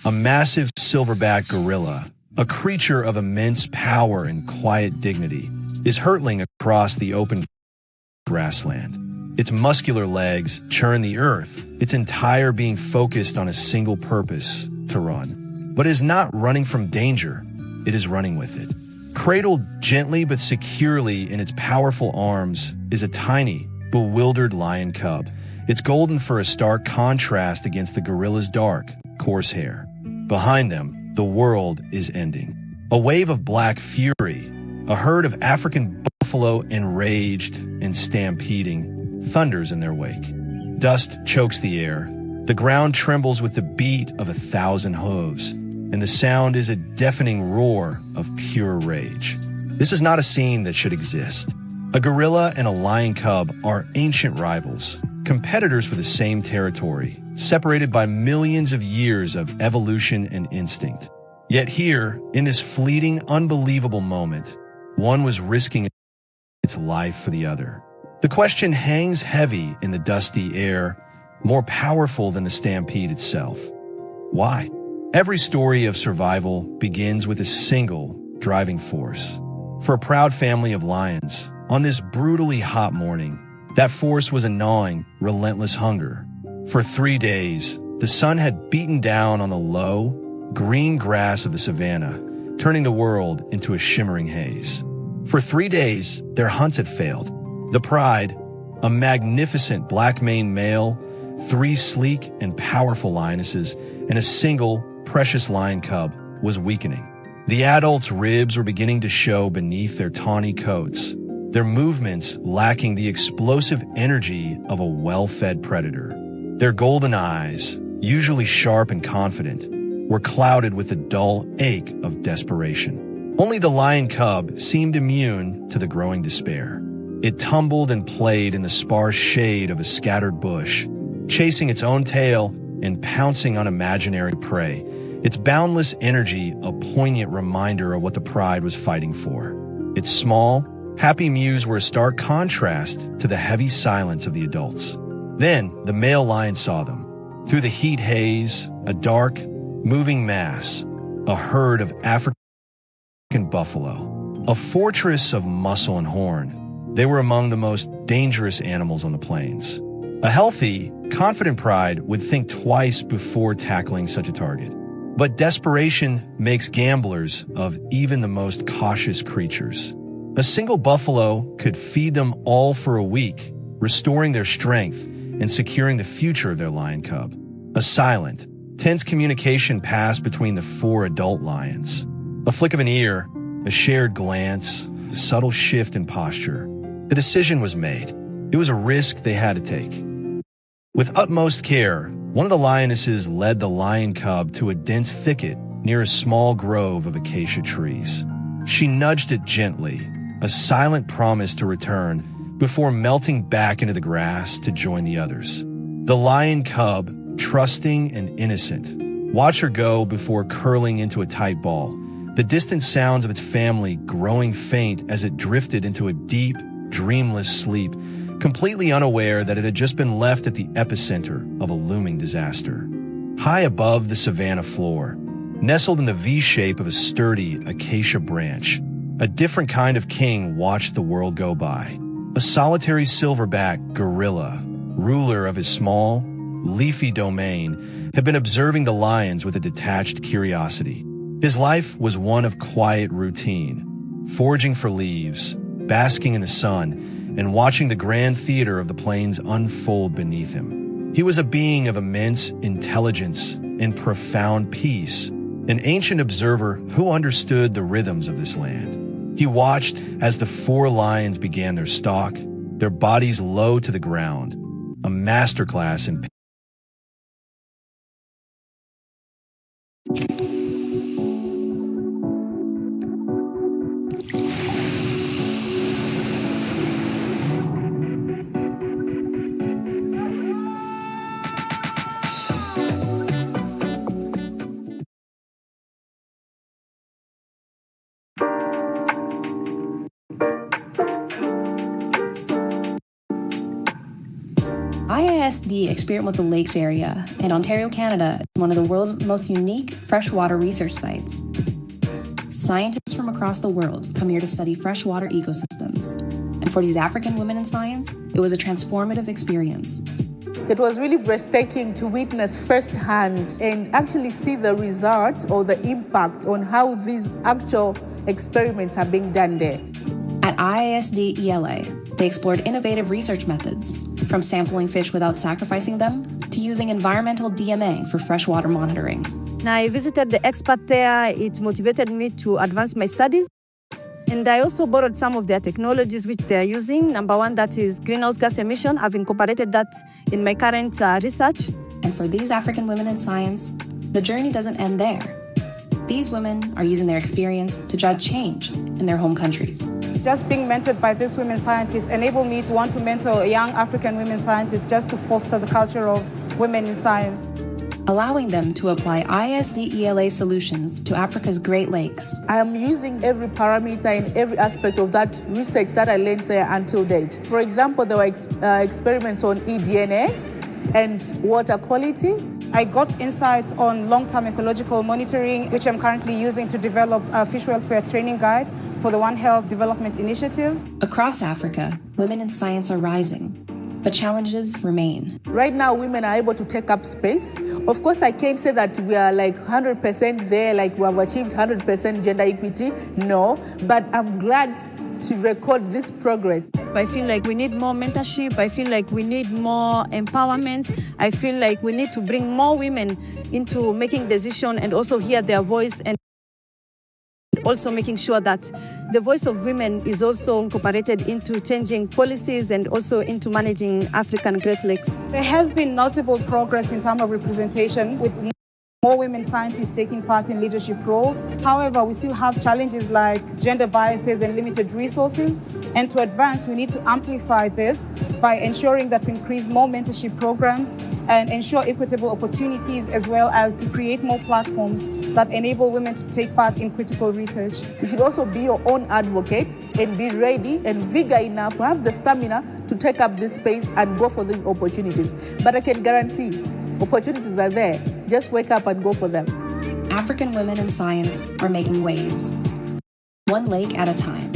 a massive silverback gorilla, a creature of immense power and quiet dignity, is hurtling across the open grassland. Its muscular legs churn the earth, its entire being focused on a single purpose: to run. But it is not running from danger, it is running with it. Cradled gently but securely in its powerful arms is a tiny, bewildered lion cub, its golden fur a stark contrast against the gorilla's dark, coarse hair. Behind them, the world is ending. A wave of black fury, a herd of African buffalo enraged and stampeding, thunders in their wake. Dust chokes the air. The ground trembles with the beat of 1,000 hooves, and the sound is a deafening roar of pure rage. This is not a scene that should exist. A gorilla and a lion cub are ancient rivals, competitors for the same territory, separated by millions of years of evolution and instinct. Yet here, in this fleeting, unbelievable moment, one was risking its life for the other. The question hangs heavy in the dusty air, more powerful than the stampede itself. Why? Every story of survival begins with a single driving force. For a proud family of lions, on this brutally hot morning, that force was a gnawing, relentless hunger. For 3 days, the sun had beaten down on the low, green grass of the savannah, turning the world into a shimmering haze. For 3 days, their hunts had failed. The pride, a magnificent black-maned male, 3 sleek and powerful lionesses, and a single, precious lion cub, was weakening. The adults' ribs were beginning to show beneath their tawny coats, their movements lacking the explosive energy of a well-fed predator. Their golden eyes, usually sharp and confident, were clouded with the dull ache of desperation. Only the lion cub seemed immune to the growing despair. It tumbled and played in the sparse shade of a scattered bush, chasing its own tail and pouncing on imaginary prey, its boundless energy a poignant reminder of what the pride was fighting for. Its small, happy mews were a stark contrast to the heavy silence of the adults. Then the male lion saw them. Through the heat haze, a dark, moving mass, a herd of African buffalo, a fortress of muscle and horn. They were among the most dangerous animals on the plains. A healthy, confident pride would think twice before tackling such a target. But desperation makes gamblers of even the most cautious creatures. A single buffalo could feed them all for a week, restoring their strength and securing the future of their lion cub. A silent, tense communication passed between the 4 adult lions. A flick of an ear, a shared glance, a subtle shift in posture. The decision was made. It was a risk they had to take. With utmost care, one of the lionesses led the lion cub to a dense thicket near a small grove of acacia trees. She nudged it gently, a silent promise to return, before melting back into the grass to join the others. The lion cub, trusting and innocent, watched her go before curling into a tight ball, the distant sounds of its family growing faint as it drifted into a deep, dreamless sleep, completely unaware that it had just been left at the epicenter of a looming disaster. High above the savanna floor, nestled in the V-shape of a sturdy acacia branch, a different kind of king watched the world go by. A solitary silverback gorilla, ruler of his small, leafy domain, had been observing the lions with a detached curiosity. His life was one of quiet routine, foraging for leaves, basking in the sun, and watching the grand theater of the plains unfold beneath him. He was a being of immense intelligence and profound peace, an ancient observer who understood the rhythms of this land. He watched as the 4 lions began their stalk, their bodies low to the ground, a masterclass in IISD experiment with the lakes area, and Ontario, Canada is one of the world's most unique freshwater research sites. Scientists from across the world come here to study freshwater ecosystems. And for these African women in science, it was a transformative experience. It was really breathtaking to witness firsthand and actually see the result or the impact on how these actual experiments are being done there. At IISD ELA, they explored innovative research methods, from sampling fish without sacrificing them to using environmental DMA for freshwater monitoring. When I visited the expert there, it motivated me to advance my studies. And I also borrowed some of their technologies which they are using. Number one, that is greenhouse gas emission. I've incorporated that in my current research. And for these African women in science, the journey doesn't end there. These women are using their experience to drive change in their home countries. Just being mentored by these women scientists enabled me to want to mentor young African women scientists just to foster the culture of women in science, allowing them to apply IISD ELA solutions to Africa's Great Lakes. I am using every parameter in every aspect of that research that I learned there until date. For example, there were experiments on eDNA and water quality. I got insights on long-term ecological monitoring, which I'm currently using to develop a fish welfare training guide for the One Health Development Initiative. Across Africa, women in science are rising, but challenges remain. Right now, women are able to take up space. Of course, I can't say that we are like 100% there, like we have achieved 100% gender equity. No, but I'm glad to record this progress. I feel like we need more mentorship. I feel like we need more empowerment. I feel like we need to bring more women into making decisions and also hear their voice, and also making sure that the voice of women is also incorporated into changing policies and also into managing African Great Lakes. There has been notable progress in terms of representation, with more women scientists taking part in leadership roles. However, we still have challenges like gender biases and limited resources. And to advance, we need to amplify this by ensuring that we increase more mentorship programs and ensure equitable opportunities, as well as to create more platforms that enable women to take part in critical research. You should also be your own advocate and be ready and vigor enough to have the stamina to take up this space and go for these opportunities. But I can guarantee opportunities are there. Just wake up and go for them. African women in science are making waves, one lake at a time.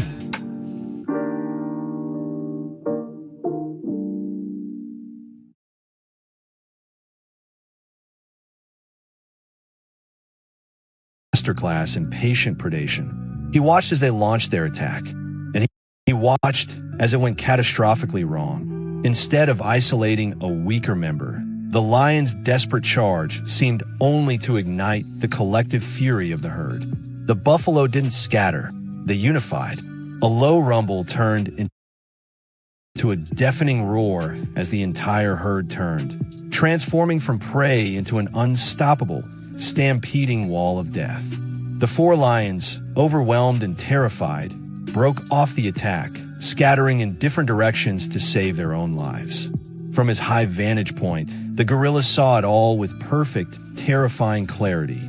Masterclass in patient predation. He watched as they launched their attack, and he watched as it went catastrophically wrong. Instead of isolating a weaker member, the lion's desperate charge seemed only to ignite the collective fury of the herd. The buffalo didn't scatter, they unified. A low rumble turned into a deafening roar as the entire herd turned, transforming from prey into an unstoppable, stampeding wall of death. The four lions, overwhelmed and terrified, broke off the attack, scattering in different directions to save their own lives. From his high vantage point, the gorilla saw it all with perfect, terrifying clarity.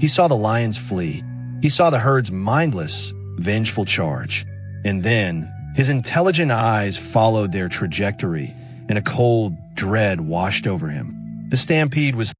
He saw the lions flee. He saw the herd's mindless, vengeful charge. And then, his intelligent eyes followed their trajectory, and a cold dread washed over him. The stampede was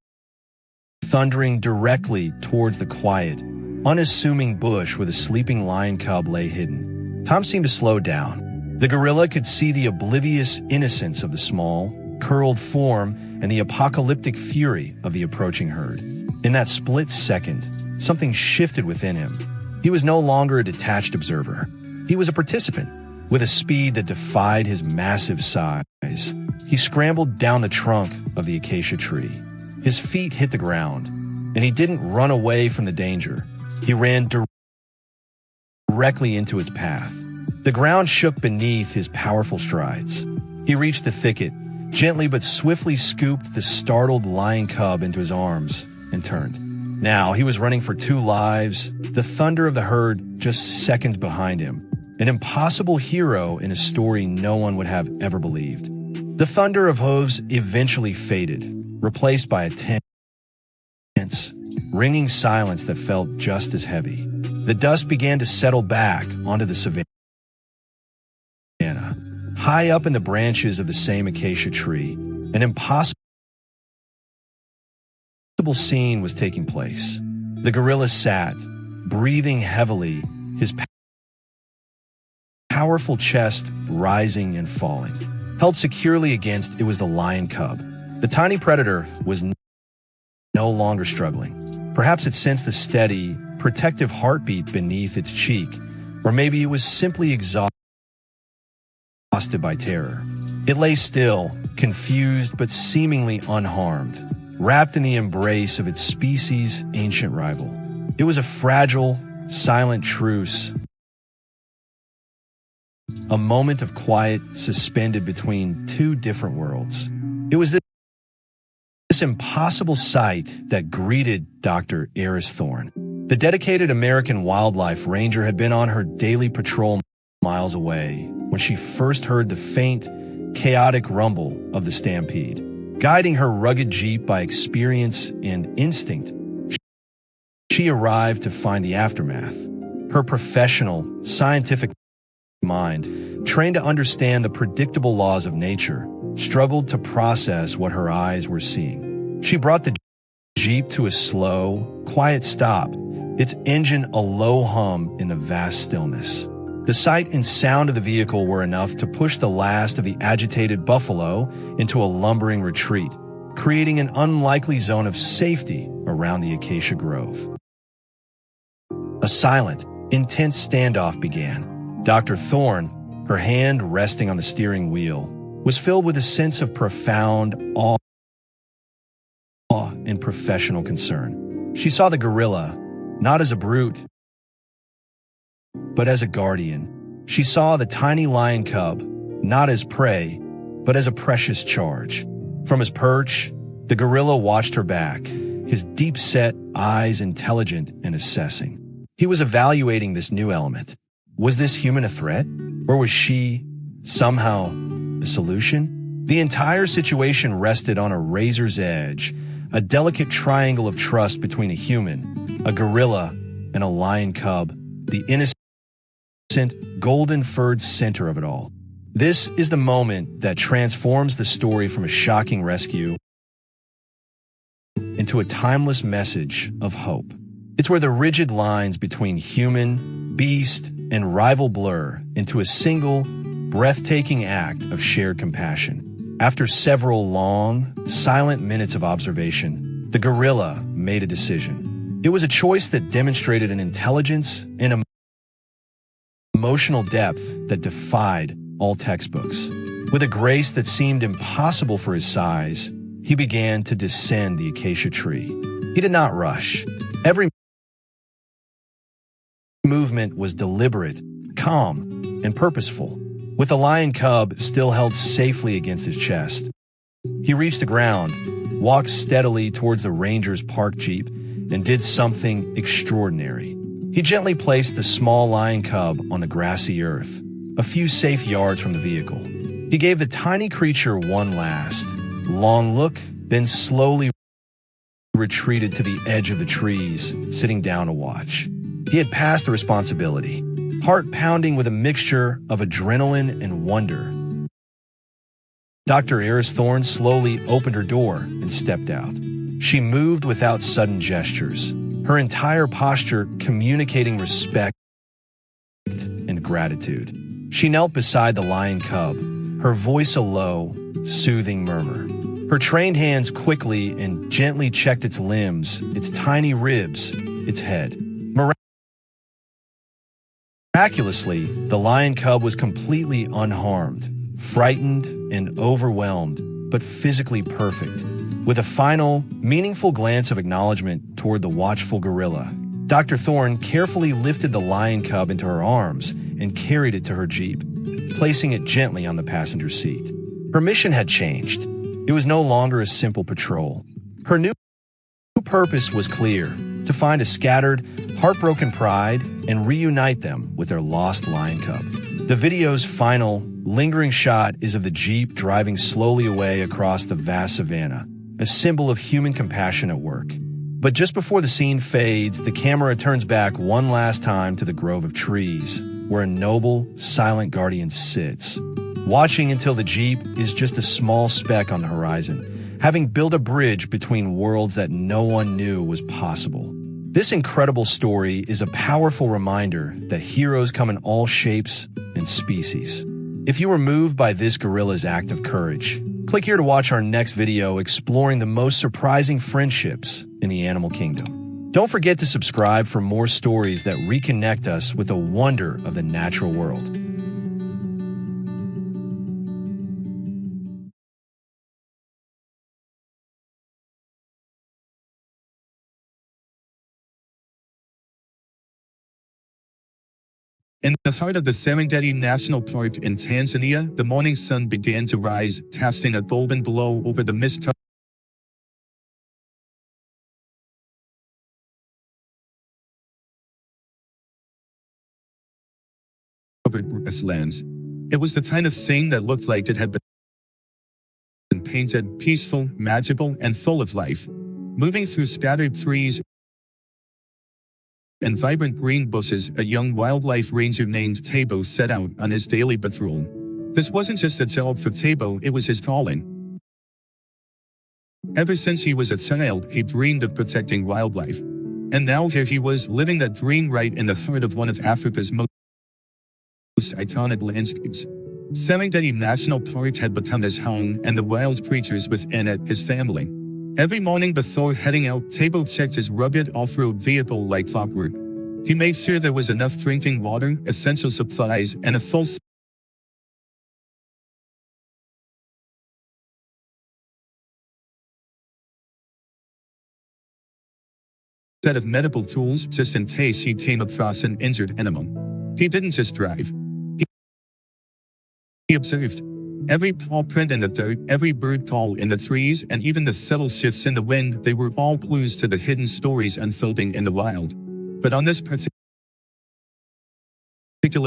thundering directly towards the quiet, unassuming bush where the sleeping lion cub lay hidden. Time seemed to slow down. The gorilla could see the oblivious innocence of the small, curled form and the apocalyptic fury of the approaching herd. In that split second, something shifted within him. He was no longer a detached observer. He was a participant, with a speed that defied his massive size. He scrambled down the trunk of the acacia tree. His feet hit the ground, and he didn't run away from the danger. He ran directly into its path. The ground shook beneath his powerful strides. He reached the thicket, gently but swiftly scooped the startled lion cub into his arms, and turned. Now he was running for 2 lives, the thunder of the herd just seconds behind him, an impossible hero in a story no one would have ever believed. The thunder of hooves eventually faded, replaced by a tense, ringing silence that felt just as heavy. The dust began to settle back onto the savannah. High up in the branches of the same acacia tree, An impossible scene was taking place. The gorilla sat, breathing heavily, his powerful chest rising and falling. Held securely against it was the lion cub. The tiny predator was no longer struggling. Perhaps it sensed the steady, protective heartbeat beneath its cheek, or maybe it was simply exhausted by terror. It lay still, confused but seemingly unharmed, wrapped in the embrace of its species' ancient rival. It was a fragile, silent truce, a moment of quiet suspended between two different worlds. It was this impossible sight that greeted Dr. Iris Thorne. The dedicated American wildlife ranger had been on her daily patrol miles away when she first heard the faint, chaotic rumble of the stampede. Guiding her rugged Jeep by experience and instinct, she arrived to find the aftermath. Her professional, scientific mind, trained to understand the predictable laws of nature, struggled to process what her eyes were seeing. She brought the Jeep to a slow, quiet stop, its engine a low hum in the vast stillness. The sight and sound of the vehicle were enough to push the last of the agitated buffalo into a lumbering retreat, creating an unlikely zone of safety around the acacia grove. A silent, intense standoff began. Dr. Thorne, her hand resting on the steering wheel, was filled with a sense of profound awe and professional concern. She saw the gorilla, not as a brute, but as a guardian. She saw the tiny lion cub, not as prey, but as a precious charge. From his perch, the gorilla watched her back, his deep-set eyes intelligent and assessing. He was evaluating this new element. Was this human a threat? Or was she, somehow, a solution? The entire situation rested on a razor's edge, a delicate triangle of trust between a human, a gorilla, and a lion cub, the innocent, golden-furred center of it all. This is the moment that transforms the story from a shocking rescue into a timeless message of hope. It's where the rigid lines between human, beast, and rival blur into a single, breathtaking act of shared compassion. After several long, silent minutes of observation, the gorilla made a decision. It was a choice that demonstrated an intelligence and emotional depth that defied all textbooks. With a grace that seemed impossible for his size, he began to descend the acacia tree. He did not rush. Every movement was deliberate, calm, and purposeful. With the lion cub still held safely against his chest, he reached the ground, walked steadily towards the ranger's parked Jeep, and did something extraordinary. He gently placed the small lion cub on the grassy earth, a few safe yards from the vehicle. He gave the tiny creature one last, long look, then slowly retreated to the edge of the trees, sitting down to watch. He had passed the responsibility, heart pounding with a mixture of adrenaline and wonder. Dr. Iris Thorne slowly opened her door and stepped out. She moved without sudden gestures, her entire posture communicating respect and gratitude. She knelt beside the lion cub, her voice a low, soothing murmur. Her trained hands quickly and gently checked its limbs, its tiny ribs, its head. Miraculously, the lion cub was completely unharmed, frightened and overwhelmed, but physically perfect. With a final, meaningful glance of acknowledgement toward the watchful gorilla, Dr. Thorne carefully lifted the lion cub into her arms and carried it to her Jeep, placing it gently on the passenger seat. Her mission had changed. It was no longer a simple patrol. Her new purpose was clear: to find a scattered, heartbroken pride and reunite them with their lost lion cub. The video's final, lingering shot is of the Jeep driving slowly away across the vast savanna, a symbol of human compassion at work. But just before the scene fades, the camera turns back one last time to the grove of trees, where a noble, silent guardian sits, watching until the Jeep is just a small speck on the horizon, having built a bridge between worlds that no one knew was possible. This incredible story is a powerful reminder that heroes come in all shapes and species. If you were moved by this gorilla's act of courage, click here to watch our next video exploring the most surprising friendships in the animal kingdom. Don't forget to subscribe for more stories that reconnect us with the wonder of the natural world. In the heart of the Serengeti National Park in Tanzania, the morning sun began to rise, casting a golden glow over the mist-covered grasslands. It was the kind of scene that looked like it had been painted, peaceful, magical, and full of life. Moving through scattered trees and vibrant green bushes, a young wildlife ranger named Tabo set out on his daily patrol. This wasn't just a job for Tabo, it was his calling. Ever since he was a child, he dreamed of protecting wildlife. And now here he was, living that dream right in the heart of one of Africa's most iconic landscapes. Serengeti National Park had become his home, and the wild creatures within it his family. Every morning before heading out, Tabo checked his rugged off-road vehicle like clockwork. He made sure there was enough drinking water, essential supplies, and a full set of medical tools just in case he came across an injured animal. He didn't just drive. He observed. Every paw print in the dirt, every bird call in the trees, and even the subtle shifts in the wind, they were all clues to the hidden stories unfolding in the wild. But on this particular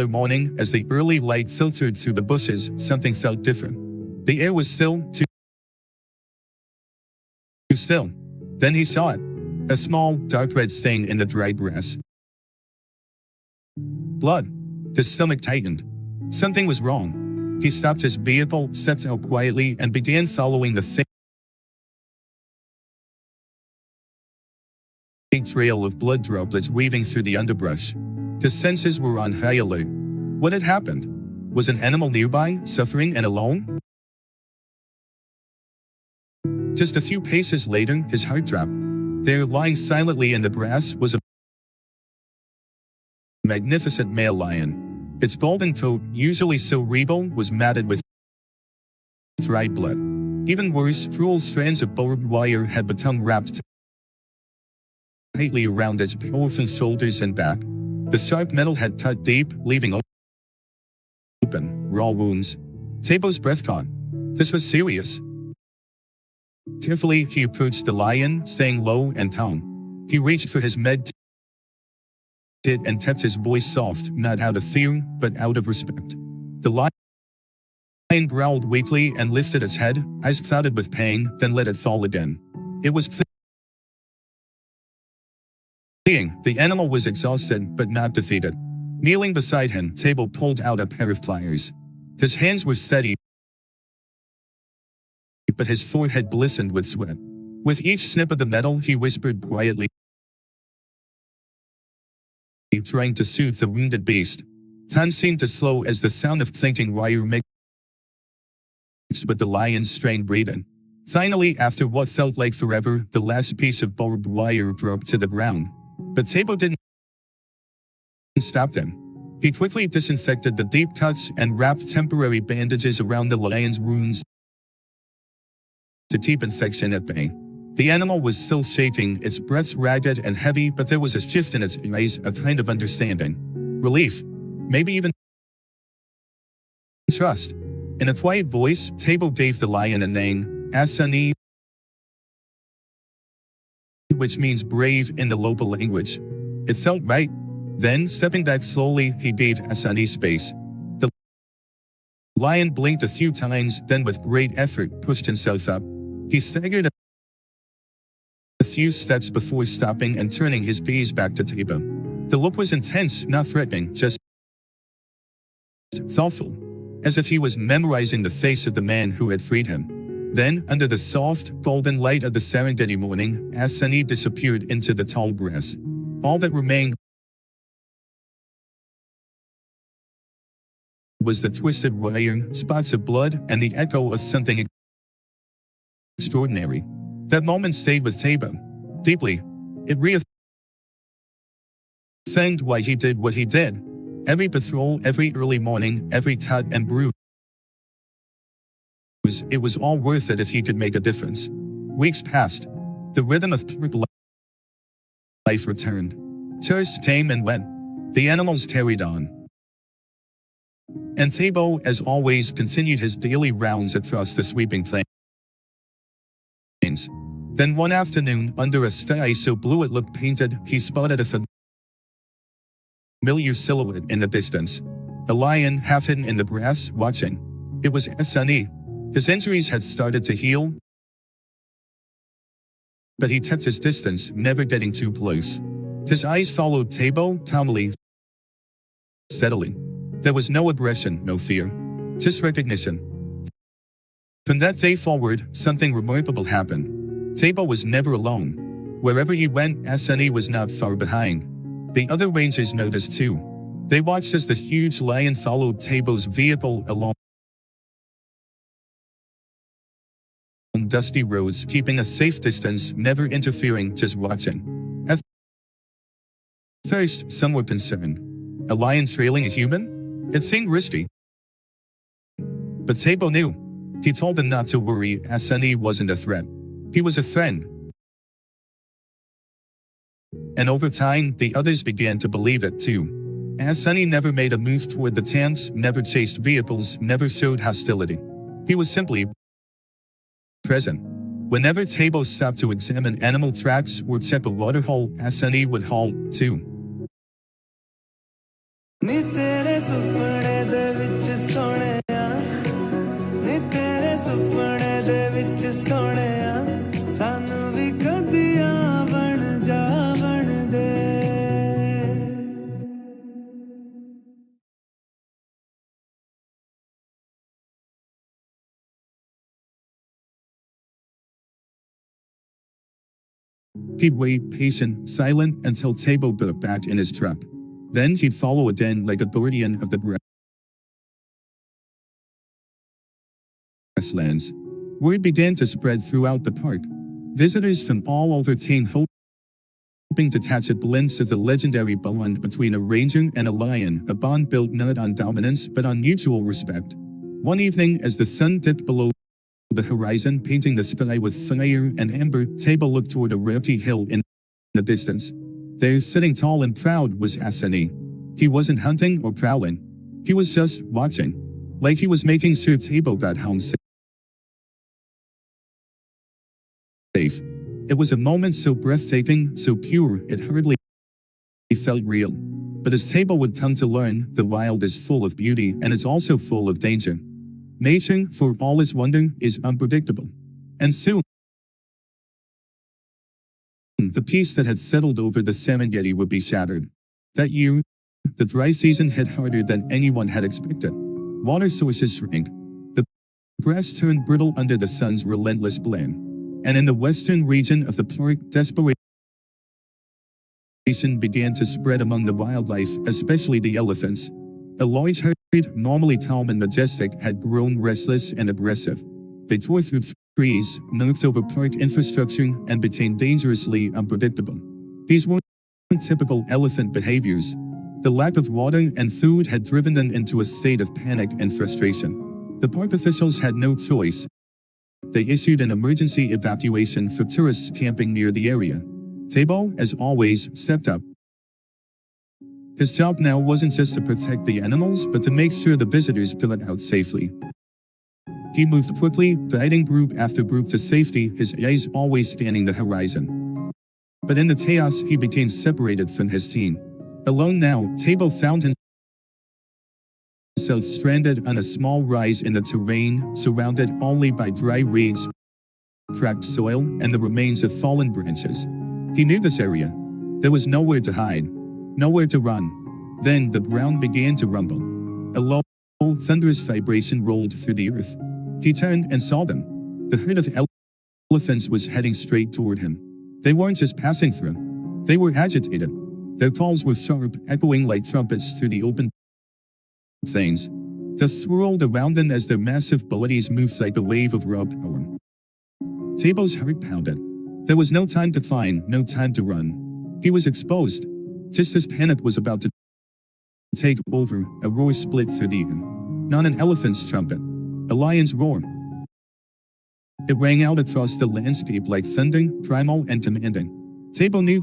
morning, as the early light filtered through the bushes, something felt different. The air was still, too still. Then he saw it. A small, dark red stain in the dry grass. Blood. His stomach tightened. Something was wrong. He stopped his vehicle, stepped out quietly, and began following the thick trail of blood droplets weaving through the underbrush. His senses were on high alert. What had happened? Was an animal nearby, suffering and alone? Just a few paces later, his heart dropped. There, lying silently in the grass, was a magnificent male lion. Its golden coat, usually so regal, was matted with dried blood. Even worse, cruel strands of barbed wire had become wrapped tightly around its powerful shoulders and back. The sharp metal had cut deep, leaving open, raw wounds. Tabo's breath caught. This was serious. Carefully, he approached the lion, staying low and calm. He reached for his med kit and kept his voice soft, not out of fear, but out of respect. The lion growled weakly and lifted its head, eyes clouded with pain, then let it fall again. It was fleeing. The animal was exhausted, but not defeated. Kneeling beside him, Tabo pulled out a pair of pliers. His hands were steady, but his forehead glistened with sweat. With each snip of the metal, he whispered quietly, trying to soothe the wounded beast. Time seemed to slow as the sound of clinking wire mixed with the lion's strained breathing. Finally, after what felt like forever, the last piece of barbed wire dropped to the ground. But Tabo didn't stop them. He quickly disinfected the deep cuts and wrapped temporary bandages around the lion's wounds to keep infection at bay. The animal was still shaking, its breath ragged and heavy, but there was a shift in its eyes, a kind of understanding. Relief. Maybe even trust. In a quiet voice, Tabo gave the lion a name, Asani, which means brave in the local language. It felt right. Then, stepping back slowly, he gave Asani space. The lion blinked a few times, then with great effort pushed himself up. He staggered a few steps before stopping and turning his gaze back to Tabo. The look was intense, not threatening, just thoughtful. as if he was memorizing the face of the man who had freed him. Then, under the soft, golden light of the Serengeti morning, Asani disappeared into the tall grass. All that remained was the twisted wire, spots of blood, and the echo of something extraordinary. That moment stayed with Tabo deeply. It reaffirmed why he did what he did. Every patrol, every early morning, every cut and bruise. It was all worth it if he could make a difference. Weeks passed. The rhythm of pure life returned. Tourists came and went. The animals carried on. And Tabo, as always, continued his daily rounds across the sweeping plains. Then one afternoon, under a sky so blue it looked painted, he spotted a familiar silhouette in the distance. A lion, half hidden in the grass, watching. It was Asani. His injuries had started to heal, but he kept his distance, never getting too close. His eyes followed Tabo, calmly, steadily. There was no aggression, no fear, just recognition. From that day forward, something remarkable happened. Tabo was never alone. Wherever he went, Asani was not far behind. The other rangers noticed too. They watched as the huge lion followed Tabo's vehicle along dusty roads, keeping a safe distance, never interfering, just watching. At first, some were concerned. A lion trailing a human? It seemed risky. But Tabo knew. He told them not to worry, Asani wasn't a threat. He was a friend. And over time, the others began to believe it too. Asani never made a move toward the tanks, never chased vehicles, never showed hostility. He was simply present. Whenever Tabo stopped to examine animal tracks or check a waterhole, Asani would halt too. He'd wait, patient, silent, until Tabo got back in his truck. Then he'd follow again like a guardian of the grasslands. Word began to spread throughout the park. Visitors from all over came hoping to catch a glimpse of the legendary bond between a ranger and a lion, a bond built not on dominance but on mutual respect. One evening, as the sun dipped below the horizon, painting the sky with fire and amber, Tabo looked toward a rocky hill in the distance. There, sitting tall and proud, was Asani. He wasn't hunting or prowling. He was just watching. Like he was making sure Tabo got home safe. It was a moment so breathtaking, so pure, it hardly felt real. But as Tabo would come to learn, the wild is full of beauty and is also full of danger. Nature, for all its wonder, is unpredictable. And soon, the peace that had settled over the Serengeti would be shattered. That year, the dry season hit harder than anyone had expected. Water sources shrank. The grass turned brittle under the sun's relentless blade. And in the western region of the park, desperation began to spread among the wildlife, especially the elephants. A large herd, normally calm and majestic, had grown restless and aggressive. They tore through trees, knocked over park infrastructure, and became dangerously unpredictable. These weren't typical elephant behaviors. The lack of water and food had driven them into a state of panic and frustration. The park officials had no choice. They issued an emergency evacuation for tourists camping near the area. Tabo, as always, stepped up. His job now wasn't just to protect the animals, but to make sure the visitors got out safely. He moved quickly, guiding group after group to safety, his eyes always scanning the horizon. But in the chaos, he became separated from his team. Alone now, Tabo found himself stranded on a small rise in the terrain, surrounded only by dry reeds, cracked soil, and the remains of fallen branches. He knew this area. There was nowhere to hide. Nowhere to run. Then the ground began to rumble. A low thunderous vibration rolled through the earth. He turned and saw them. The herd of elephants was heading straight toward him. They weren't just passing through. They were agitated. Their calls were sharp, echoing like trumpets through the open plains. Dust swirled around them as their massive bodies moved like a wave of raw power. Tebo's heart pounded. There was no time to find, no time to run. He was exposed. Just as panic was about to take over, a roar split through the air. Not an elephant's trumpet, a lion's roar. It rang out across the landscape like thunder, primal and commanding. Tebo knew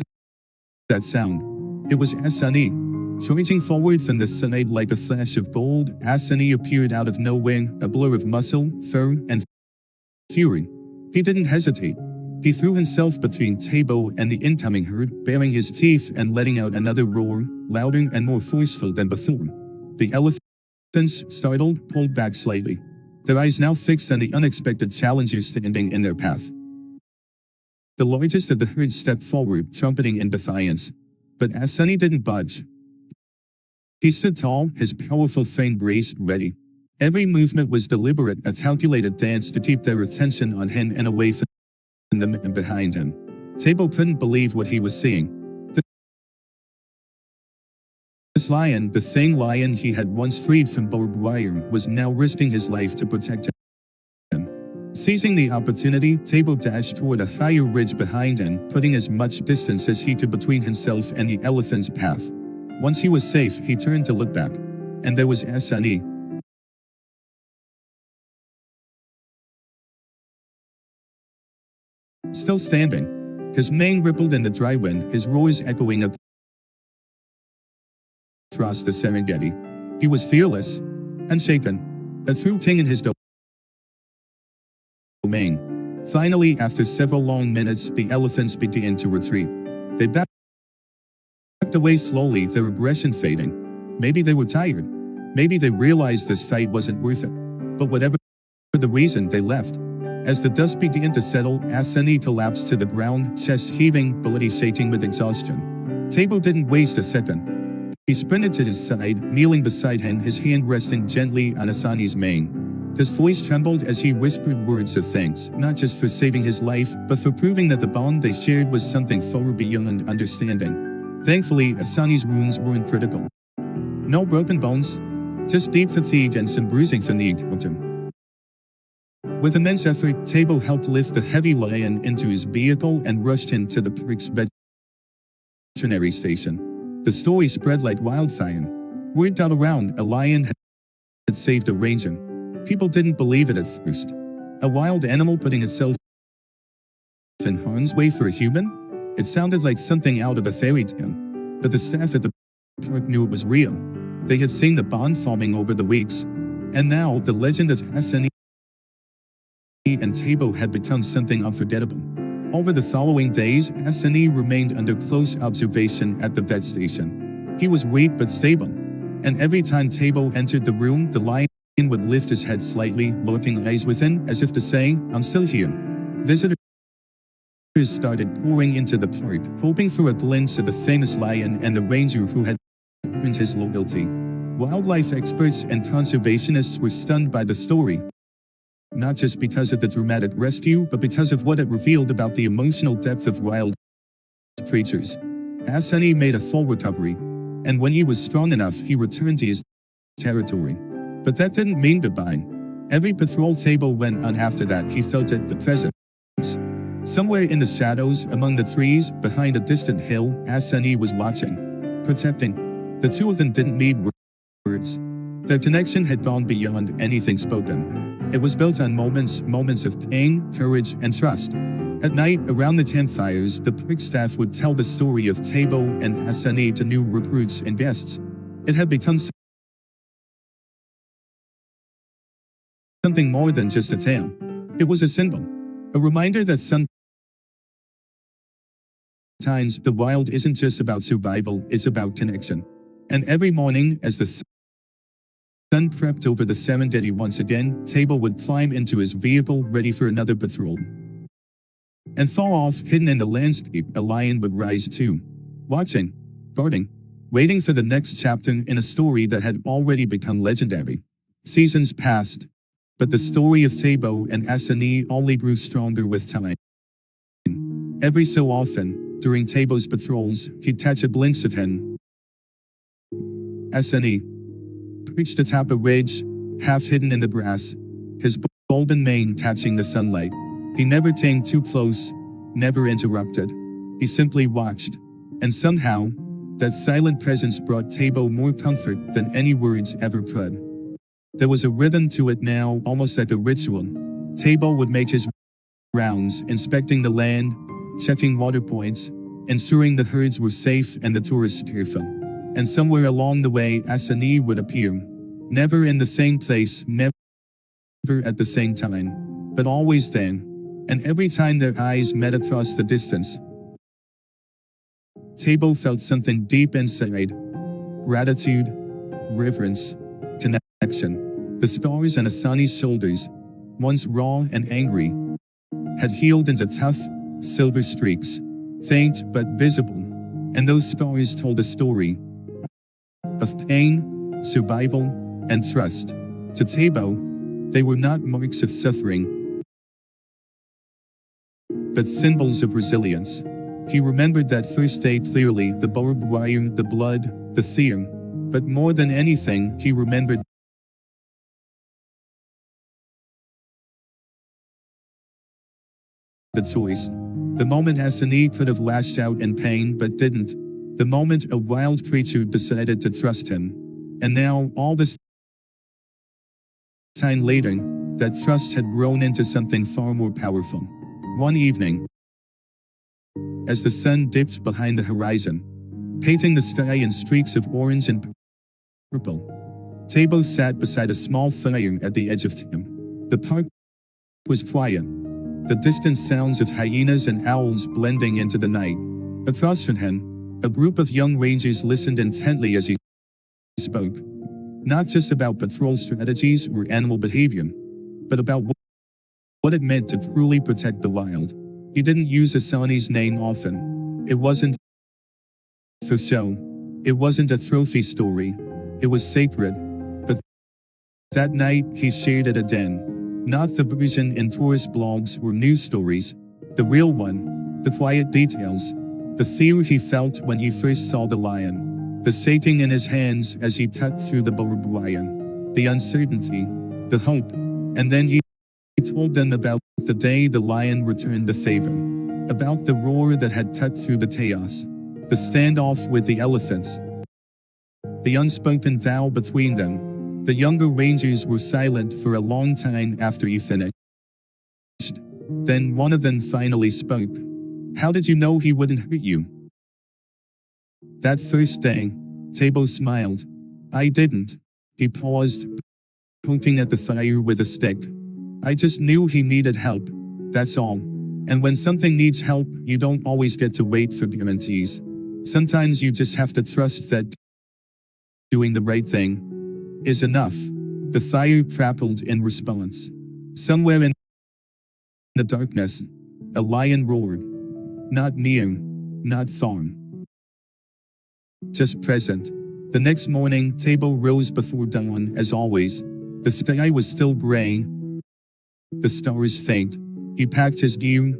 that sound. It was Asani. Surging forward from the sunlight like a flash of gold, Asani appeared out of nowhere, a blur of muscle, fur, and fury. He didn't hesitate. He threw himself between Tebo and the incoming herd, baring his teeth and letting out another roar, louder and more forceful than before. The elephants, startled, pulled back slightly, their eyes now fixed on the unexpected challenger standing in their path. The largest of the herd stepped forward, trumpeting in defiance. But Asani didn't budge. He stood tall, his powerful frame braced, ready. Every movement was deliberate, a calculated dance to keep their attention on him and away from the men behind him. Tebo couldn't believe what he was seeing. This lion, the same lion he had once freed from barbed wire, was now risking his life to protect him. Seizing the opportunity, Tebo dashed toward a higher ridge behind him, putting as much distance as he could between himself and the elephant's path. Once he was safe, he turned to look back. And there was Asani. Still standing. His mane rippled in the dry wind, his roars echoing across the Serengeti. He was fearless, unshaken, a true king in his domain. Finally, after several long minutes, the elephants began to retreat. They backed away slowly, their aggression fading. Maybe they were tired. Maybe they realized this fight wasn't worth it. But whatever the reason, they left. As the dust began to settle, Asani collapsed to the ground, chest heaving, body shaking with exhaustion. Tebo didn't waste a second. He sprinted to his side, kneeling beside him, his hand resting gently on Asani's mane. His voice trembled as he whispered words of thanks, not just for saving his life, but for proving that the bond they shared was something far beyond understanding. Thankfully, Asani's wounds weren't critical. No broken bones, just deep fatigue and some bruising from the encounter. With immense effort, Tebo helped lift the heavy lion into his vehicle and rushed him to the park's veterinary station. The story spread like wildfire. Word got around, a lion had saved a ranger. People didn't believe it at first. A wild animal putting itself in harm's way for a human? It sounded like something out of a fairy tale. But the staff at the park knew it was real. They had seen the bond forming over the weeks. And now, the legend of Asani and Tebo had become something unforgettable. Over the following days, Asani remained under close observation at the vet station. He was weak but stable. And every time Tebo entered the room, the lion would lift his head slightly, looking eyes within, as if to say, "I'm still here." Visitors started pouring into the park, hoping for a glimpse of the famous lion and the ranger who had earned his loyalty. Wildlife experts and conservationists were stunned by the story. Not just because of the dramatic rescue, but because of what it revealed about the emotional depth of wild creatures. Asani made a full recovery, and when he was strong enough, he returned to his territory. But that didn't mean goodbye. Every patrol Tebo went on after that, he felt it, the presence. Somewhere in the shadows, among the trees, behind a distant hill, Asani was watching, protecting. The two of them didn't need words. Their connection had gone beyond anything spoken. It was built on moments of pain, courage, and trust. At night, around the campfires, the park staff would tell the story of Tebo and Asani to new recruits and guests. It had become something more than just a tale. It was a symbol. A reminder that sometimes the wild isn't just about survival, it's about connection. And every morning, as the sun crept over the Serengeti once again, Tebo would climb into his vehicle ready for another patrol. And far off, hidden in the landscape, a lion would rise too. Watching, guarding, waiting for the next chapter in a story that had already become legendary. Seasons passed, but the story of Tabo and Asani only grew stronger with time. Every so often, during Tabo's patrols, he'd catch a glimpse of him. Asani, perched atop a ridge, half hidden in the grass, his golden mane catching the sunlight. He never came too close, never interrupted. He simply watched. And somehow, that silent presence brought Tabo more comfort than any words ever could. There was a rhythm to it now, almost like a ritual. Tabo would make his rounds, inspecting the land, checking water points, ensuring the herds were safe and the tourists careful. And somewhere along the way, Asani would appear. Never in the same place, never at the same time, but always then. And every time their eyes met across the distance, Tabo felt something deep inside. Gratitude, reverence, connection. The scars on Asani's shoulders, once raw and angry, had healed into tough, silver streaks, faint but visible. And those scars told a story of pain, survival, and trust. To Tabo, they were not marks of suffering, but symbols of resilience. He remembered that first day clearly, the barbed wire, the blood, the fear. But more than anything, he remembered the choice. The moment Asani could have lashed out in pain but didn't. The moment a wild creature decided to trust him. And now, all this time later, that trust had grown into something far more powerful. One evening, as the sun dipped behind the horizon, painting the sky in streaks of orange and purple, Tabo sat beside a small fire at the edge of him. The park was quiet, the distant sounds of hyenas and owls blending into the night. Across from him, a group of young rangers listened intently as he spoke, not just about patrol strategies or animal behavior, but about what it meant to truly protect the wild. He didn't use Asani's name often. It wasn't for show. It wasn't a trophy story. It was sacred. But that night, he shared it again. Not the version in tourist blogs or news stories. The real one. The quiet details. The fear he felt when he first saw the lion. The shaking in his hands as he cut through the barbed wire. The uncertainty. The hope. And then he told them about the day the lion returned the favor. About the roar that had cut through the chaos. The standoff with the elephants. The unspoken vow between them. The younger rangers were silent for a long time after he finished. Then one of them finally spoke. How did you know he wouldn't hurt you? That first day, Tabo smiled. I didn't. He paused, poking at the fire with a stick. I just knew he needed help. That's all. And when something needs help, you don't always get to wait for guarantees. Sometimes you just have to trust that doing the right thing is enough. The fire crackled in response. Somewhere in the darkness, a lion roared. Not near, not far, just present. The next morning, Tabo rose before dawn as always. The sky was still gray, the stars faint. He packed his gear,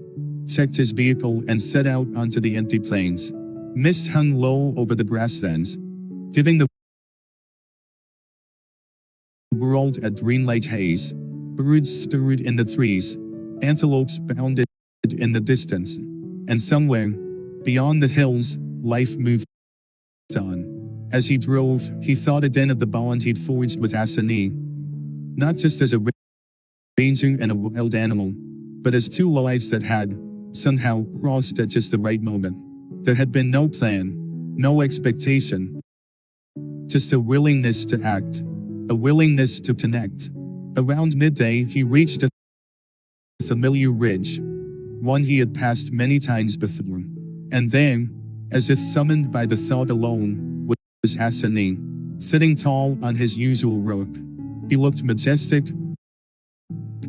checked his vehicle, and set out onto the empty plains. Mist hung low over the grasslands, giving the world a dreamlike haze. Birds stirred in the trees, antelopes bounded in the distance, and somewhere, beyond the hills, life moved on. As he drove, he thought again of the bond he'd forged with Asani, not just as a ranger and a wild animal, but as two lives that had, somehow, crossed at just the right moment. There had been no plan, no expectation, just a willingness to act, a willingness to connect. Around midday, he reached a familiar ridge, one he had passed many times before. And then, as if summoned by the thought alone, was Asani, sitting tall on his usual rope. He looked majestic,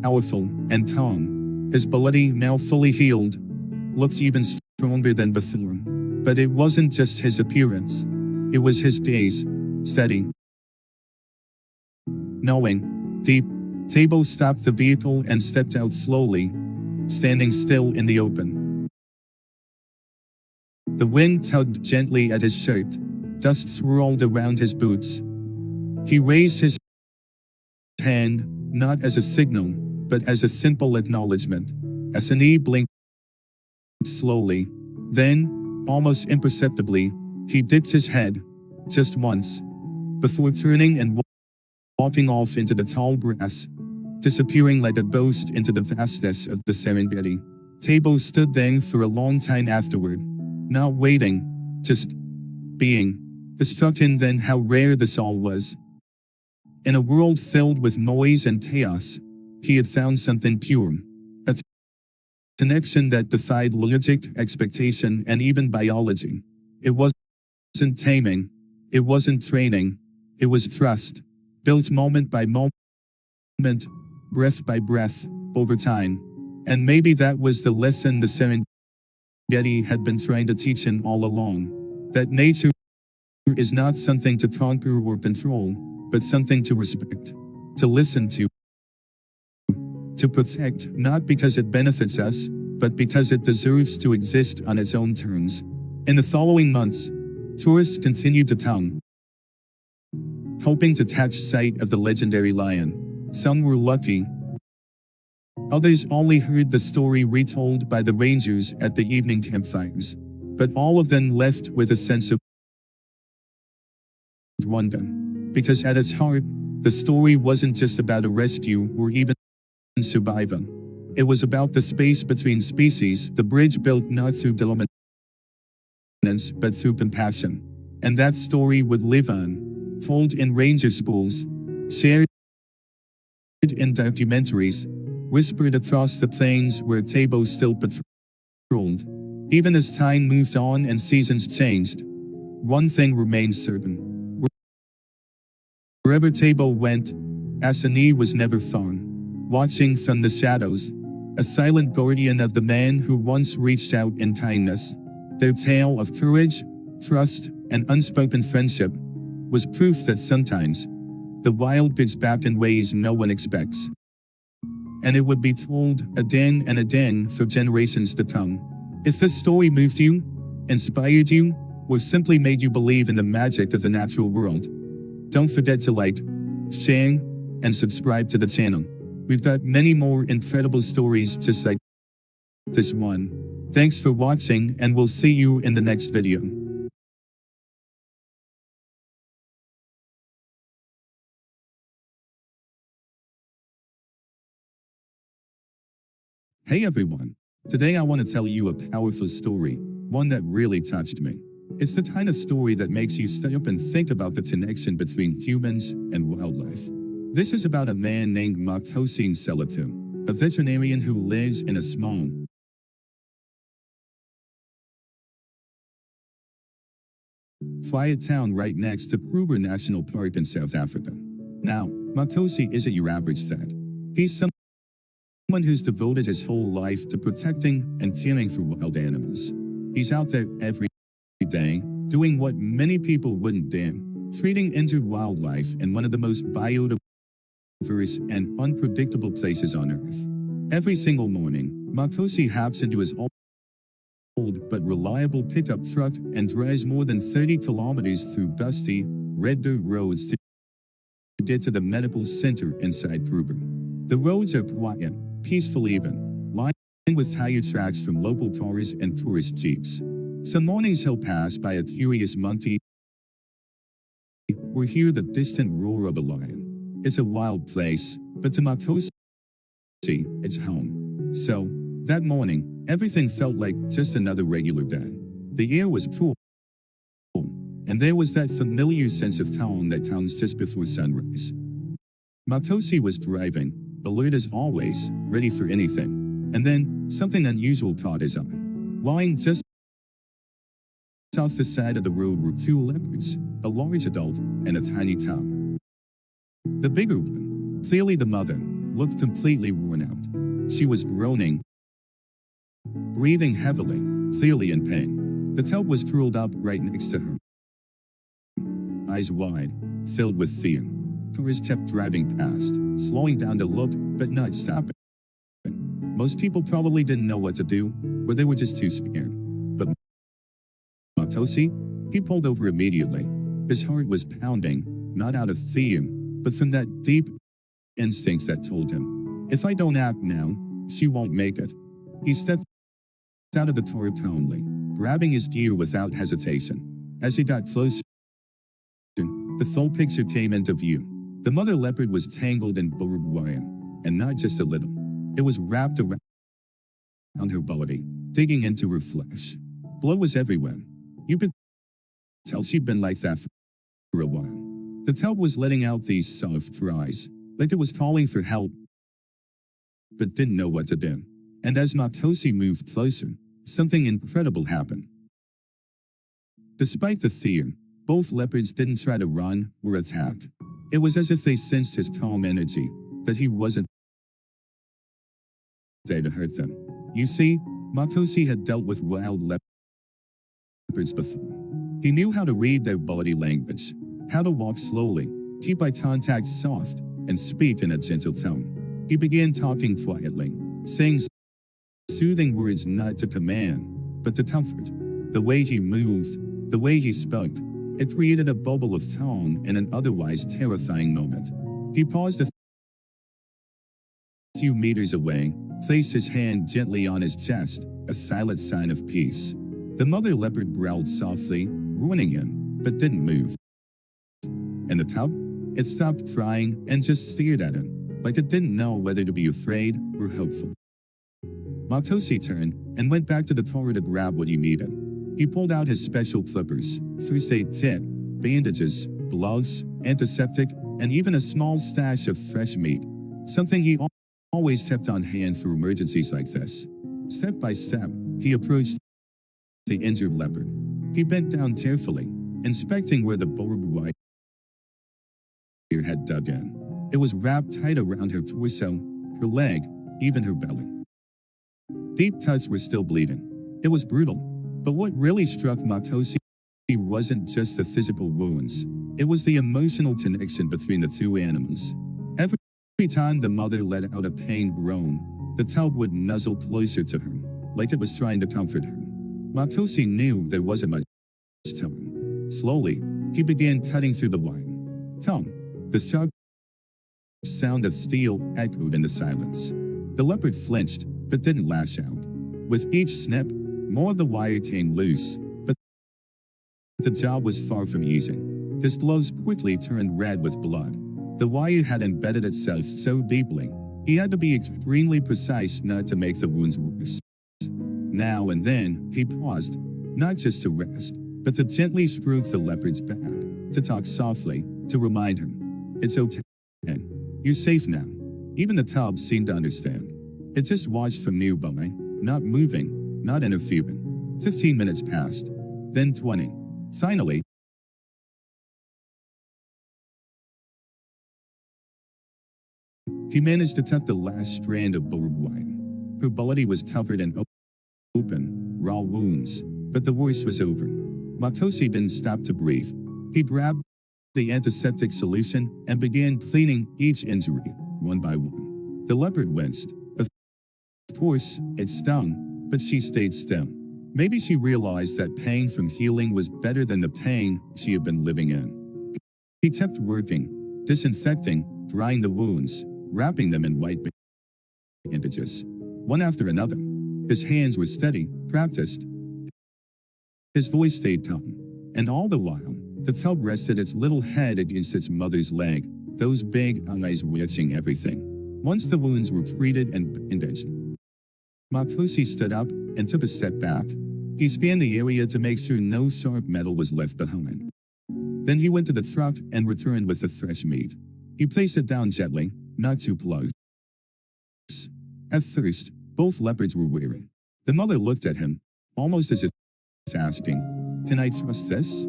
powerful, and calm. His body, now fully healed, looked even stronger than before. But it wasn't just his appearance. It was his gaze, steady, Knowing, deep, Tabo stopped the vehicle and stepped out slowly, standing still in the open. The wind tugged gently at his shirt. Dust swirled around his boots. He raised his hand, not as a signal, but as a simple acknowledgement. Asani blinked slowly. Then, almost imperceptibly, he dipped his head, just once, before turning and walking off into the tall grass, disappearing like a ghost into the vastness of the Serengeti. Tabo stood there for a long time afterward, not waiting, just being. It struck him then how rare this all was. In a world filled with noise and chaos, he had found something pure. A connection that defied logic, expectation, and even biology. It wasn't taming. It wasn't training. It was trust, built moment by moment, breath by breath, over time. And maybe that was the lesson the Serengeti had been trying to teach him all along. That nature is not something to conquer or control, but something to respect, to listen to protect, not because it benefits us, but because it deserves to exist on its own terms. In the following months, tourists continued to come, hoping to catch sight of the legendary lion. Some were lucky. Others only heard the story retold by the rangers at the evening campfires. But all of them left with a sense of wonder. Because at its heart, the story wasn't just about a rescue or even survival. It was about the space between species, the bridge built not through dominance but through compassion. And that story would live on, told in ranger schools, shared in documentaries, whispered across the plains where Tabo still patrolled. Even as time moved on and seasons changed, one thing remained certain. Wherever Tabo went, Asani was never found. Watching from the shadows, a silent guardian of the man who once reached out in kindness. Their tale of courage, trust, and unspoken friendship was proof that sometimes the wild gives back in ways no one expects. And it would be told again and again for generations to come. If this story moved you, inspired you, or simply made you believe in the magic of the natural world, don't forget to like, share, and subscribe to the channel. We've got many more incredible stories just like this one. Thanks for watching, and we'll see you in the next video. Hey everyone! Today I want to tell you a powerful story, one that really touched me. It's the kind of story that makes you stay up and think about the connection between humans and wildlife. This is about a man named Makosi Selatu, a veterinarian who lives in a small, quiet town right next to Kruger National Park in South Africa. Now, Makosi isn't your average vet. He's someone who's devoted his whole life to protecting and caring for wild animals. He's out there every day, doing what many people wouldn't dare, treating injured wildlife in one of the most biodiverse and unpredictable places on Earth. Every single morning, Makosi hops into his old but reliable pickup truck and drives more than 30 kilometers through dusty, red dirt roads to get to the medical center inside Kruger. The roads are quiet, peaceful even, lined with tire tracks from local cars and tourist jeeps. Some mornings he'll pass by a curious monkey or hear the distant roar of a lion. It's a wild place, but to Makosi, it's home. So, that morning, everything felt like just another regular day. The air was cool, and there was that familiar sense of calm that comes just before sunrise. Makosi was driving, alert as always, ready for anything. And then, something unusual caught his eye. Lying just off the side of the road were two leopards, a large adult and a tiny cub. The bigger one, clearly the mother, looked completely worn out. She was groaning, breathing heavily, clearly in pain. The cub was curled up right next to her, eyes wide, filled with fear. Cars kept driving past, slowing down to look, but not stopping. Most people probably didn't know what to do, or they were just too scared. But Matosi, he pulled over immediately. His heart was pounding, not out of fear, but from that deep instinct that told him, if I don't act now, she won't make it. He stepped out of the car calmly, grabbing his gear without hesitation. As he got closer, the full picture came into view. The mother leopard was tangled in barbed wire, and not just a little. It was wrapped around her body, digging into her flesh. Blood was everywhere. You could tell she'd been like that for a while. The tail was letting out these soft cries, like it was calling for help, but didn't know what to do. And as Matosi moved closer, something incredible happened. Despite the fear, both leopards didn't try to run or attack. It was as if they sensed his calm energy, that he wasn't there to hurt them. You see, Matosi had dealt with wild leopards before. He knew how to read their body language, how to walk slowly, keep eye contact soft, and speak in a gentle tone. He began talking quietly, saying soothing words not to command, but to comfort. The way he moved, the way he spoke, it created a bubble of calm in an otherwise terrifying moment. He paused a few meters away, placed his hand gently on his chest, a silent sign of peace. The mother leopard growled softly, warning him, but didn't move. And the cub? It stopped crying and just stared at him, like it didn't know whether to be afraid or hopeful. Matosi turned and went back to the car to grab what he needed. He pulled out his special clippers, first aid kit, bandages, gloves, antiseptic, and even a small stash of fresh meat, something he always kept on hand for emergencies like this. Step by step, he approached the injured leopard. He bent down carefully, inspecting where the barbed wire had dug in. It was wrapped tight around her torso, her leg, even her belly. Deep cuts were still bleeding. It was brutal, but what really struck Matosi wasn't just the physical wounds. It was the emotional connection between the two animals. Every time the mother let out a pained groan, the cub would nuzzle closer to her, like it was trying to comfort her. Matosi knew there wasn't much time. Slowly, he began cutting through the wire. Thump! The sharp sound of steel echoed in the silence. The leopard flinched, but didn't lash out. With each snip, more of the wire came loose, but the job was far from easy. His gloves quickly turned red with blood. The wire had embedded itself so deeply, he had to be extremely precise not to make the wounds worse. Now and then, he paused, not just to rest, but to gently stroke the leopard's back, to talk softly, to remind him, it's okay. You're safe now. Even the cub seemed to understand. It just watched from nearby, not moving, not interfering. 15 minutes passed, then 20. Finally, he managed to cut the last strand of barbed wire. Her body was covered in open, raw wounds, but the worst was over. Matosi didn't stop to breathe. He grabbed the antiseptic solution and began cleaning each injury, one by one. The leopard winced. Of course, it stung, but she stayed still. Maybe she realized that pain from healing was better than the pain she had been living in. He kept working, disinfecting, drying the wounds, wrapping them in white bandages, one after another. His hands were steady, practiced. His voice stayed calm, and all the while, the cub rested its little head against its mother's leg, those big eyes watching everything. Once the wounds were treated and bandaged, Matosi stood up and took a step back. He scanned the area to make sure no sharp metal was left behind. Then he went to the truck and returned with the fresh meat. He placed it down gently, not too close. At first, both leopards were weary. The mother looked at him, almost as if asking, "Can I trust this?"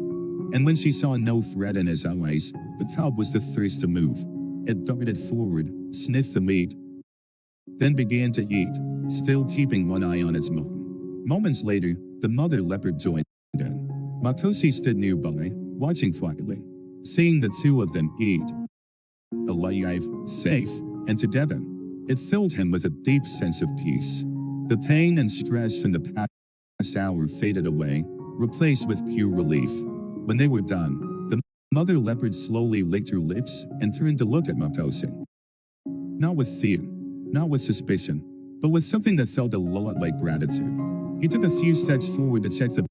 And when she saw no threat in his eyes, the cub was the first to move. It darted forward, sniffed the meat, then began to eat, still keeping one eye on its mom. Moments later, the mother leopard joined in. Matosi stood nearby, watching quietly. Seeing the two of them eat, alive, safe, and together. It filled him with a deep sense of peace. The pain and stress from the past hour faded away, replaced with pure relief. When they were done, the mother leopard slowly licked her lips and turned to look at Matosi. Not with fear, not with suspicion, but with something that felt a lot like gratitude. He took a few steps forward to check the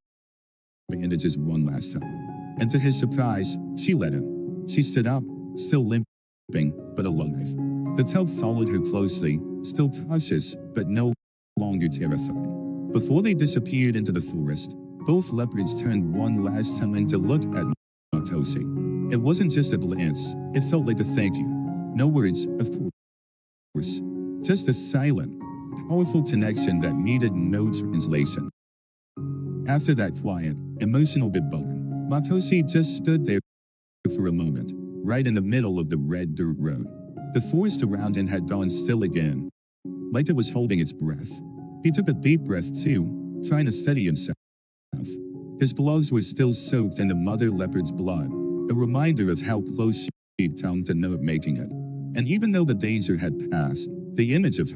bandages one last time. And to his surprise, she let him. She stood up, still limping, but alive. The tub followed her closely, still cautious, but no longer terrified. Before they disappeared into the forest, both leopards turned one last time to look at Matosi. It wasn't just a glance, it felt like a thank you. No words, of course. Just a silent, powerful connection that needed no translation. After that quiet, emotional bit-bone, Matosi just stood there for a moment, right in the middle of the red dirt road. The forest around him had gone still again, like it was holding its breath. He took a deep breath too, trying to steady himself. His gloves were still soaked in the mother leopard's blood, a reminder of how close she'd come to not making it. And even though the danger had passed, the image of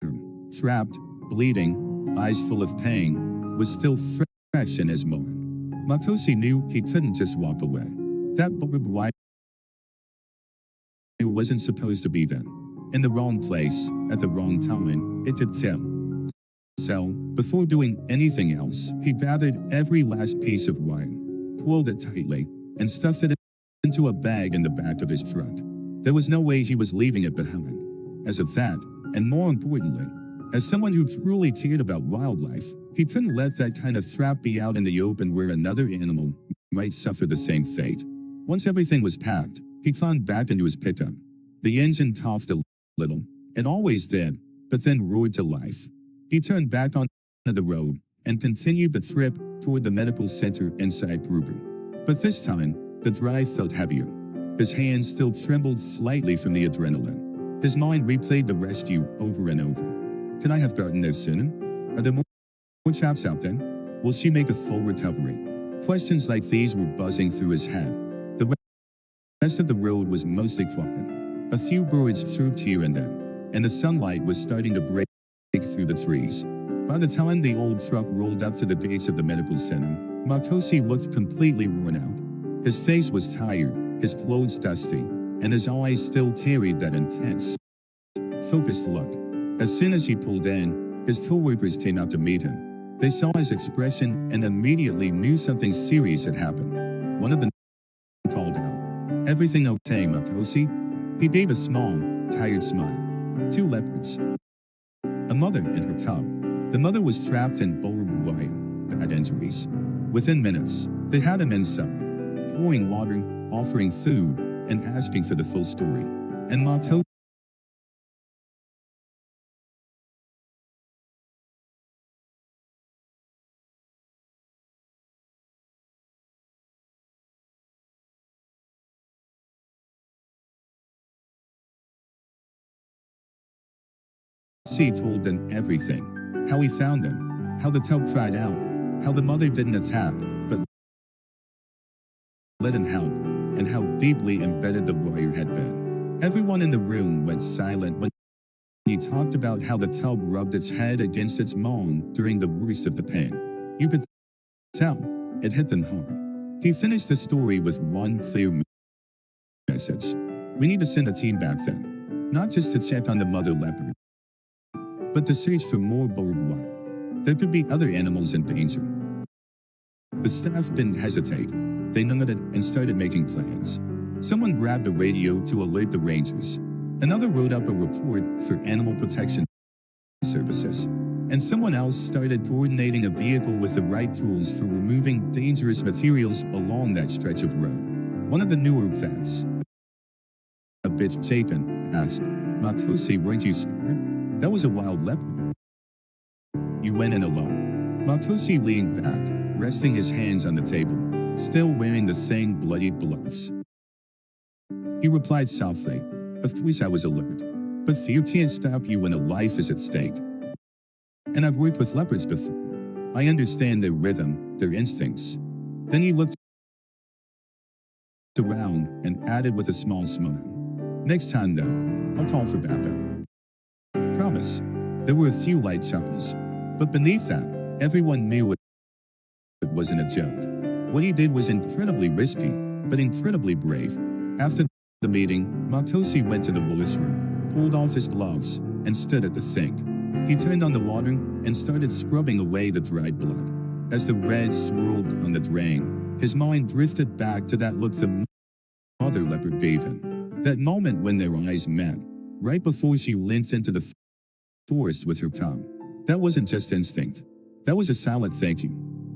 her, trapped, bleeding, eyes full of pain, was still fresh in his mind. Matosi knew he couldn't just walk away. That barbed wire wasn't supposed to be there. In the wrong place, at the wrong time, it could kill. So, before doing anything else, he gathered every last piece of wine, pulled it tightly, and stuffed it into a bag in the back of his truck. There was no way he was leaving it behind. As of that, and more importantly, as someone who truly cared about wildlife, he couldn't let that kind of trap be out in the open where another animal might suffer the same fate. Once everything was packed, he climbed back into his pickup. The engine coughed a little. It always did, but then roared to life. He turned back onto the road and continued the trip toward the medical center inside Kruger. But this time, the drive felt heavier. His hands still trembled slightly from the adrenaline. His mind replayed the rescue over and over. Could I have gotten there sooner? Are there more chaps out there? Will she make a full recovery? Questions like these were buzzing through his head. The rest of the road was mostly quiet. A few birds chirped here and there, and the sunlight was starting to break through the trees. By the time the old truck rolled up to the gates of the medical center, Matosi looked completely worn out. His face was tired, his clothes dusty, and his eyes still carried that intense, focused look. As soon as he pulled in, his co-workers came out to meet him. They saw his expression and immediately knew something serious had happened. One of them called out, "Everything okay, Matosi?" He gave a small, tired smile. 2 leopards. A mother and her cub. The mother was trapped in barbed wire, bad injuries. Within minutes, they had him inside, pouring water, offering food, and asking for the full story. And Matosi told them everything. How he found them, how the cub cried out, how the mother didn't attack, but let him help, and how deeply embedded the warrior had been. Everyone in the room went silent when he talked about how the cub rubbed its head against its mane during the worst of the pain. You could tell, it hit them hard. He finished the story with one clear message. We need to send a team back then, not just to check on the mother leopard, but to search for more barbed wire. There could be other animals in danger. The staff didn't hesitate. They nodded and started making plans. Someone grabbed a radio to alert the rangers. Another wrote up a report for animal protection services. And someone else started coordinating a vehicle with the right tools for removing dangerous materials along that stretch of road. One of the newer vets, a bit shaken, asked, "Matosi, weren't you scared? That was a wild leopard." "You went in alone." Matosi leaned back, resting his hands on the table, still wearing the same bloody gloves. He replied softly, "Of course I was alert, but fear can't stop you when a life is at stake. And I've worked with leopards before. I understand their rhythm, their instincts." Then he looked around and added with a small smile, Next time though, I'll call for backup. Promise. There were a few light chuckles. But beneath that, everyone knew it wasn't a joke. What he did was incredibly risky, but incredibly brave. After the meeting, Matosi went to the washroom, pulled off his gloves, and stood at the sink. He turned on the water and started scrubbing away the dried blood. As the red swirled on the drain, his mind drifted back to that look the mother leopard gave him. That moment when their eyes met, right before she limped into the forest with her tongue. That wasn't just instinct. That was a silent thank you.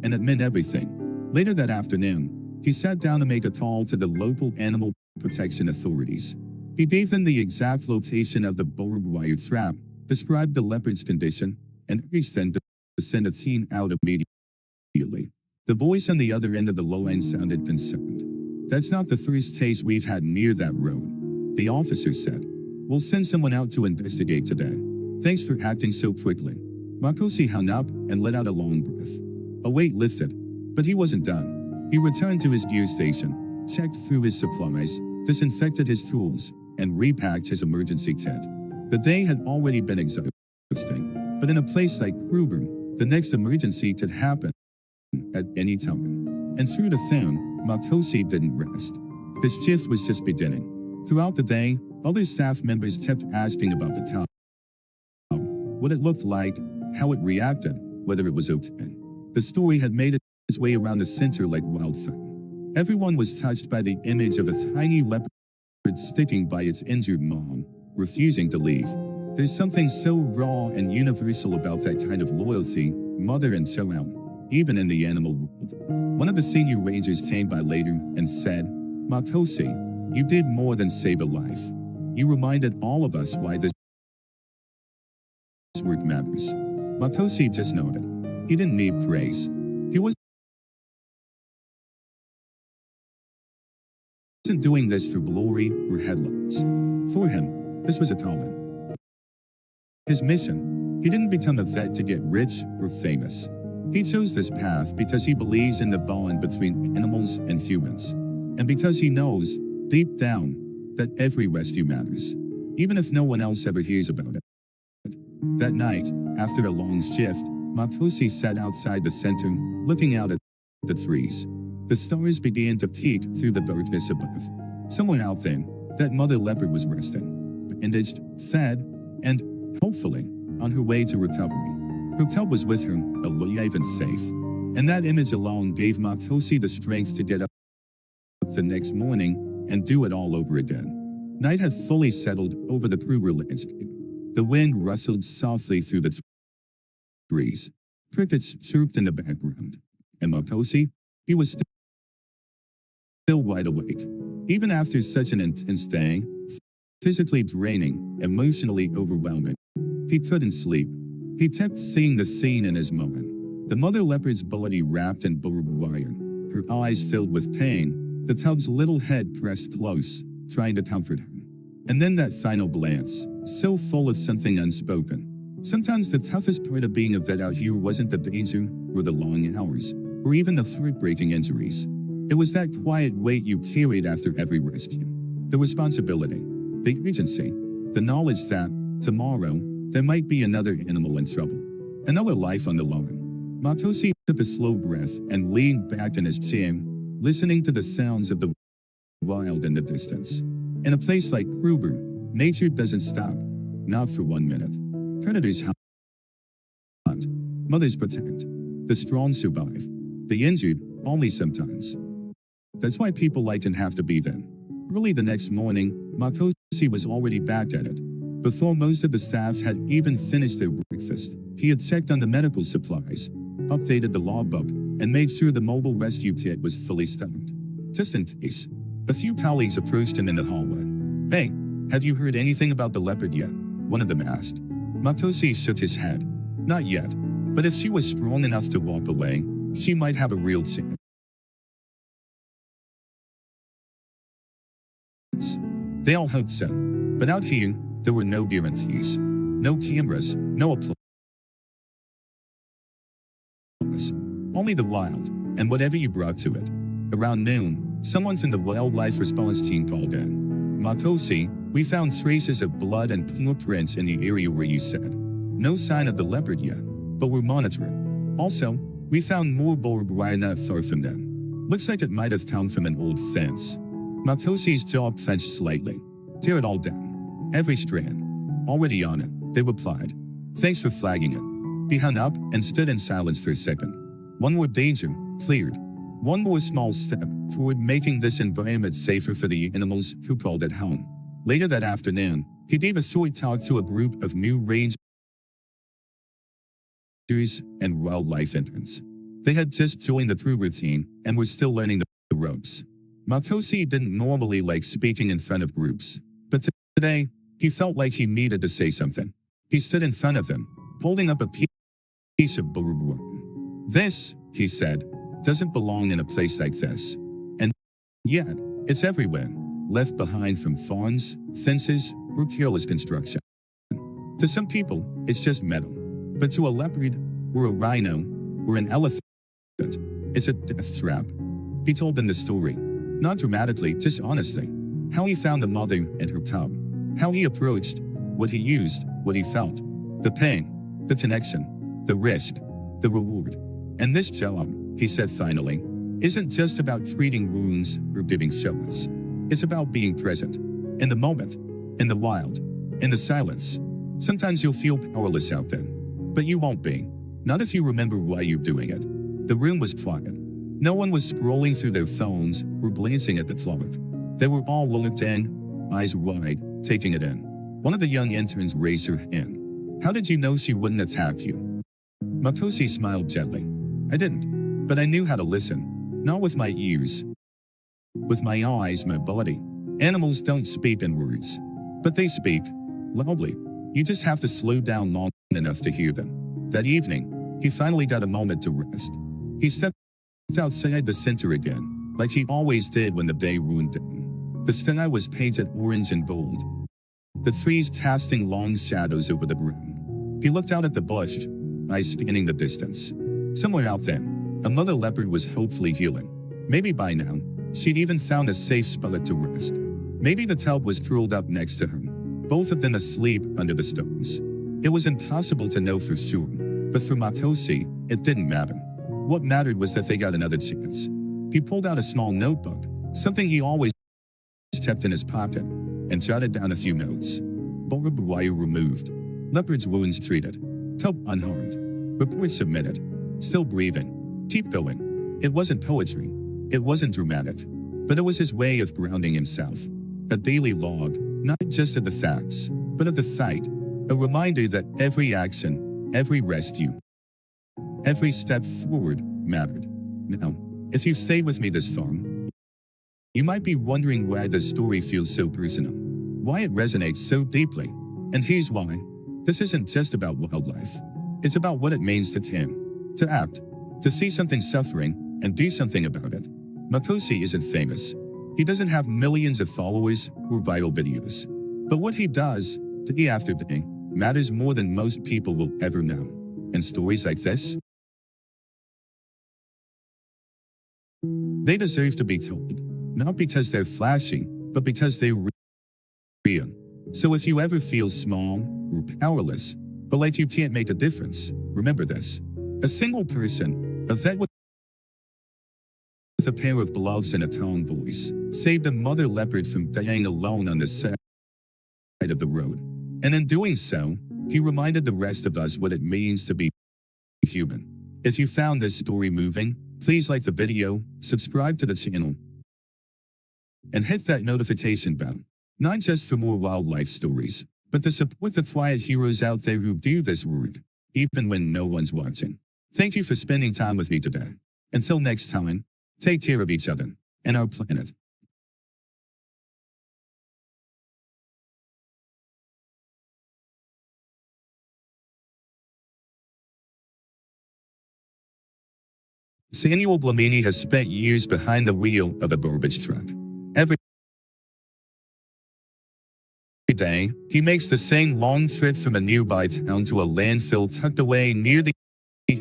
And it meant everything. Later that afternoon, he sat down to make a call to the local animal protection authorities. He gave them the exact location of the barbed wire trap, described the leopard's condition, and urged them to send a team out immediately. The voice on the other end of the line sounded concerned. That's not the first case we've had near that road, the officer said. We'll send someone out to investigate today. Thanks for acting so quickly. Makosi hung up and let out a long breath. A weight lifted, but he wasn't done. He returned to his gear station, checked through his supplies, disinfected his tools, and repacked his emergency kit. The day had already been exhausting, but in a place like Kruger, the next emergency could happen at any time. And through the phone, Makosi didn't rest. His shift was just beginning. Throughout the day, other staff members kept asking about the town, what it looked like, how it reacted, whether it was okay. The story had made its way around the center like wildfire. Everyone was touched by the image of a tiny leopard sticking by its injured mom, refusing to leave. There's something so raw and universal about that kind of loyalty, mother and child, even in the animal world. One of the senior rangers came by later and said, Makosi, you did more than save a life. You reminded all of us why this work matters. Makosi just nodded. He didn't need praise. He wasn't doing this for glory or headlines. For him, this was a calling. His mission, he didn't become a vet to get rich or famous. He chose this path because he believes in the bond between animals and humans. And because he knows, deep down, that every rescue matters, even if no one else ever hears about it. That night, after a long shift, Makosi sat outside the center, looking out at the trees. The stars began to peek through the darkness above. Somewhere out there, that mother leopard was resting, bandaged, fed, and, hopefully, on her way to recovery. Her cub was with her, alive and safe. And that image alone gave Makosi the strength to get up the next morning and do it all over again. Night had fully settled over the Kruger landscape. The wind rustled softly through the trees. Crickets chirped in the background. And Makosi, he was still wide awake. Even after such an intense day, physically draining, emotionally overwhelming, he couldn't sleep. He kept seeing the scene in his mind. The mother leopard's body wrapped in barbed wire, her eyes filled with pain, the cub's little head pressed close, trying to comfort him. And then that final glance, so full of something unspoken. Sometimes the toughest part of being a vet out here wasn't the danger, or the long hours, or even the heartbreaking injuries. It was that quiet weight you carried after every rescue. The responsibility, the urgency, the knowledge that, tomorrow, there might be another animal in trouble. Another life on the line. Makosi took a slow breath and leaned back in his chair, listening to the sounds of the wild in the distance. In a place like Kruger, nature doesn't stop, not for 1 minute. Predators hunt, mothers protect, the strong survive, the injured only sometimes. That's why people like and have to be there. Early the next morning, Makosi was already back at it. Before most of the staff had even finished their breakfast, he had checked on the medical supplies, updated the logbook, and made sure the mobile rescue kit was fully stocked. Just in case. A few colleagues approached him in the hallway. Hey, have you heard anything about the leopard yet? One of them asked. Makosi shook his head. Not yet, but if she was strong enough to walk away, she might have a real chance. They all hoped so, but out here, there were no guarantees. No cameras, no applause. Only the wild, and whatever you brought to it. Around noon, someone from the wildlife response team called in. Makosi, We found traces of blood and footprints in the area where you said. No sign of the leopard yet, but we're monitoring. Also, we found more barbed wire not far from them. Looks like it might have come from an old fence. Matosi's jaw clenched slightly. Tear it all down. Every strand. Already on it, they replied. Thanks for flagging it. He hung up and stood in silence for a second. One more danger, cleared. One more small step toward making this environment safer for the animals who called it home. Later that afternoon, he gave a short talk to a group of new rangers and wildlife interns. They had just joined the crew routine and were still learning the ropes. Matosi didn't normally like speaking in front of groups, but today, he felt like he needed to say something. He stood in front of them, holding up a piece of barbed wire. This, he said, doesn't belong in a place like this. And yet, it's everywhere, left behind from farms, fences, or careless construction. To some people, it's just metal. But to a leopard, or a rhino, or an elephant, it's a death trap. He told them the story, not dramatically, just honestly. How he found the mother and her cub. How he approached, what he used, what he felt. The pain, the connection, the risk, the reward. And this job, he said finally, isn't just about treating wounds or giving shots. It's about being present. In the moment. In the wild. In the silence. Sometimes you'll feel powerless out there. But you won't be. Not if you remember why you're doing it. The room was quiet. No one was scrolling through their phones or glancing at the clock. They were all looked in, eyes wide, taking it in. One of the young interns raised her hand. How did you know she wouldn't attack you? Matosi smiled gently. I didn't. But I knew how to listen. Not with my ears. With my eyes, my body. Animals don't speak in words. But they speak. Loudly. You just have to slow down long enough to hear them. That evening, he finally got a moment to rest. He stepped outside the center again, like he always did when the day ruined him. The sky was painted orange and gold. The trees casting long shadows over the ground. He looked out at the bush, eyes scanning the distance. Somewhere out there, a mother leopard was hopefully healing. Maybe by now, she'd even found a safe spot to rest. Maybe the cub was curled up next to her, both of them asleep under the stones. It was impossible to know for sure, but for Matosi, it didn't matter. What mattered was that they got another chance. He pulled out a small notebook, something he always kept in his pocket, and jotted down a few notes. Barbed wire removed. Leopard's wounds treated. Cub unharmed. Report submitted. Still breathing. Keep going. It wasn't poetry. It wasn't dramatic. But it was his way of grounding himself. A daily log, not just of the facts, but of the fight. A reminder that every action, every rescue, every step forward mattered. Now, if you stayed with me this far, you might be wondering why this story feels so personal, why it resonates so deeply. And here's why. This isn't just about wildlife. It's about what it means to him, to act, to see something suffering and do something about it. Matosi isn't famous. He doesn't have millions of followers or viral videos. But what he does, day after day, matters more than most people will ever know. And stories like this, they deserve to be told, not because they're flashy, but because they're real. So if you ever feel small or powerless, but like you can't make a difference, remember this. A single person, a vet with a pair of gloves and a calm voice, saved a mother leopard from dying alone on the side of the road. And in doing so, he reminded the rest of us what it means to be human. If you found this story moving, please like the video, subscribe to the channel, and hit that notification bell. Not just for more wildlife stories, but to support the quiet heroes out there who do this work, even when no one's watching. Thank you for spending time with me today. Until next time, take care of each other and our planet. Samuel Blamini has spent years behind the wheel of a garbage truck. Every day, he makes the same long trip from a nearby town to a landfill tucked away near the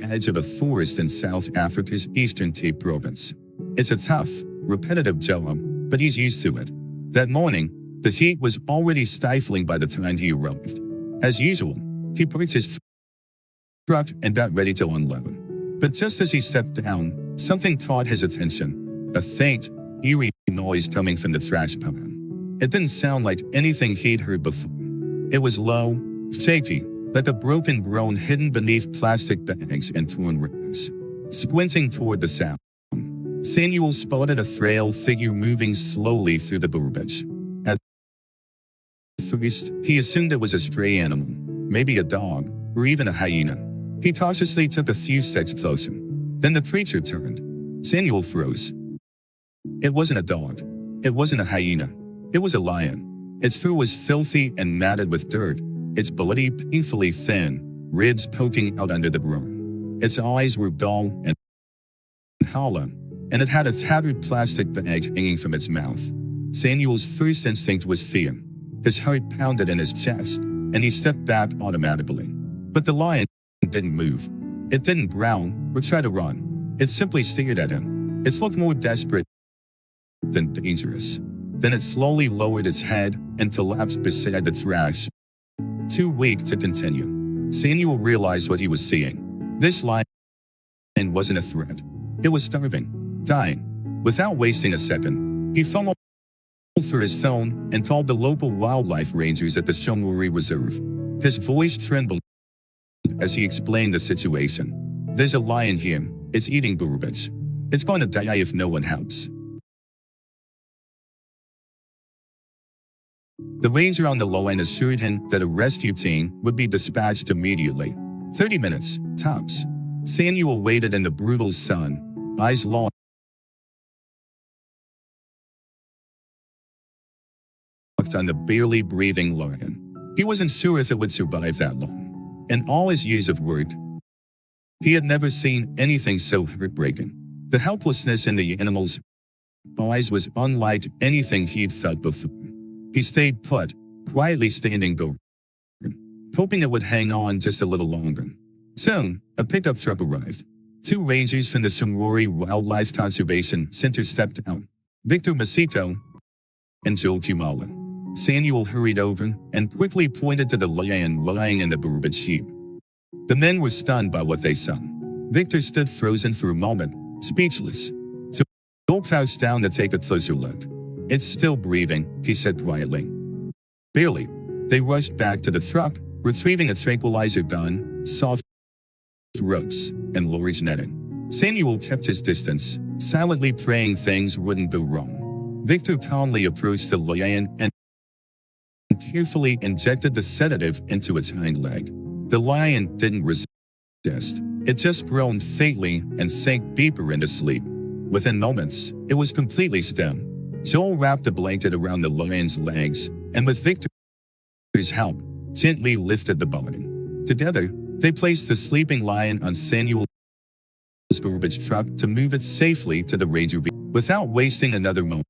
edge of a forest in South Africa's Eastern Cape province. It's a tough, repetitive job, but he's used to it. That morning, The heat was already stifling by the time he arrived. As usual, he parked his truck and got ready to unload. But just as he stepped down, something caught his attention. A faint, eerie noise coming from the trash pan. It didn't sound like anything he'd heard before. It was low, shaky, like a broken groan hidden beneath plastic bags and torn rags. Squinting toward the sound, Samuel spotted a frail figure moving slowly through the garbage. At first, he assumed it was a stray animal, maybe a dog, or even a hyena. He cautiously took a few steps closer. Then the creature turned. Samuel froze. It wasn't a dog. It wasn't a hyena. It was a lion. Its fur was filthy and matted with dirt, its body painfully thin, ribs poking out under the groin. Its eyes were dull and hollow, and it had a tattered plastic bag hanging from its mouth. Samuel's first instinct was fear. His heart pounded in his chest, and he stepped back automatically. But the lion didn't move. It didn't growl or try to run. It simply stared at him. It looked more desperate than dangerous. Then it slowly lowered its head and collapsed beside the trash. Too weak to continue, Samuel realized what he was seeing. This lion wasn't a threat. It was starving, dying. Without wasting a second, he fumbled for his phone and called the local wildlife rangers at the SHA'BAAN Reserve. His voice trembled as he explained the situation. There's a lion here. It's eating garbage. It's going to die if no one helps. The ranger on the line assured him that a rescue team would be dispatched immediately. 30 minutes, tops. Samuel waited in the brutal sun, eyes locked on the barely breathing lion. He wasn't sure if it would survive that long. In all his years of work, he had never seen anything so heartbreaking. The helplessness in the animal's eyes was unlike anything he'd felt before. He stayed put, quietly standing guard, hoping it would hang on just a little longer. Soon, a pickup truck arrived. 2 rangers from the SHA'BAAN Wildlife Conservation Center stepped out, Victor Masito and Joel Kumala. Samuel hurried over and quickly pointed to the lion lying in the garbage heap. The men were stunned by what they saw. Victor stood frozen for a moment, speechless. Joel crouched down to take a closer look. It's still breathing, he said quietly. Barely. They rushed back to the truck, retrieving a tranquilizer gun, soft ropes, and Lori's netting. Samuel kept his distance, silently praying things wouldn't go wrong. Victor calmly approached the lion and carefully injected the sedative into its hind leg. The lion didn't resist. It just groaned faintly and sank deeper into sleep. Within moments, it was completely still. Joel wrapped a blanket around the lion's legs and with Victor's help, gently lifted the body. Together, they placed the sleeping lion on Samuel's garbage truck to move it safely to the ranger vehicle. Without wasting another moment,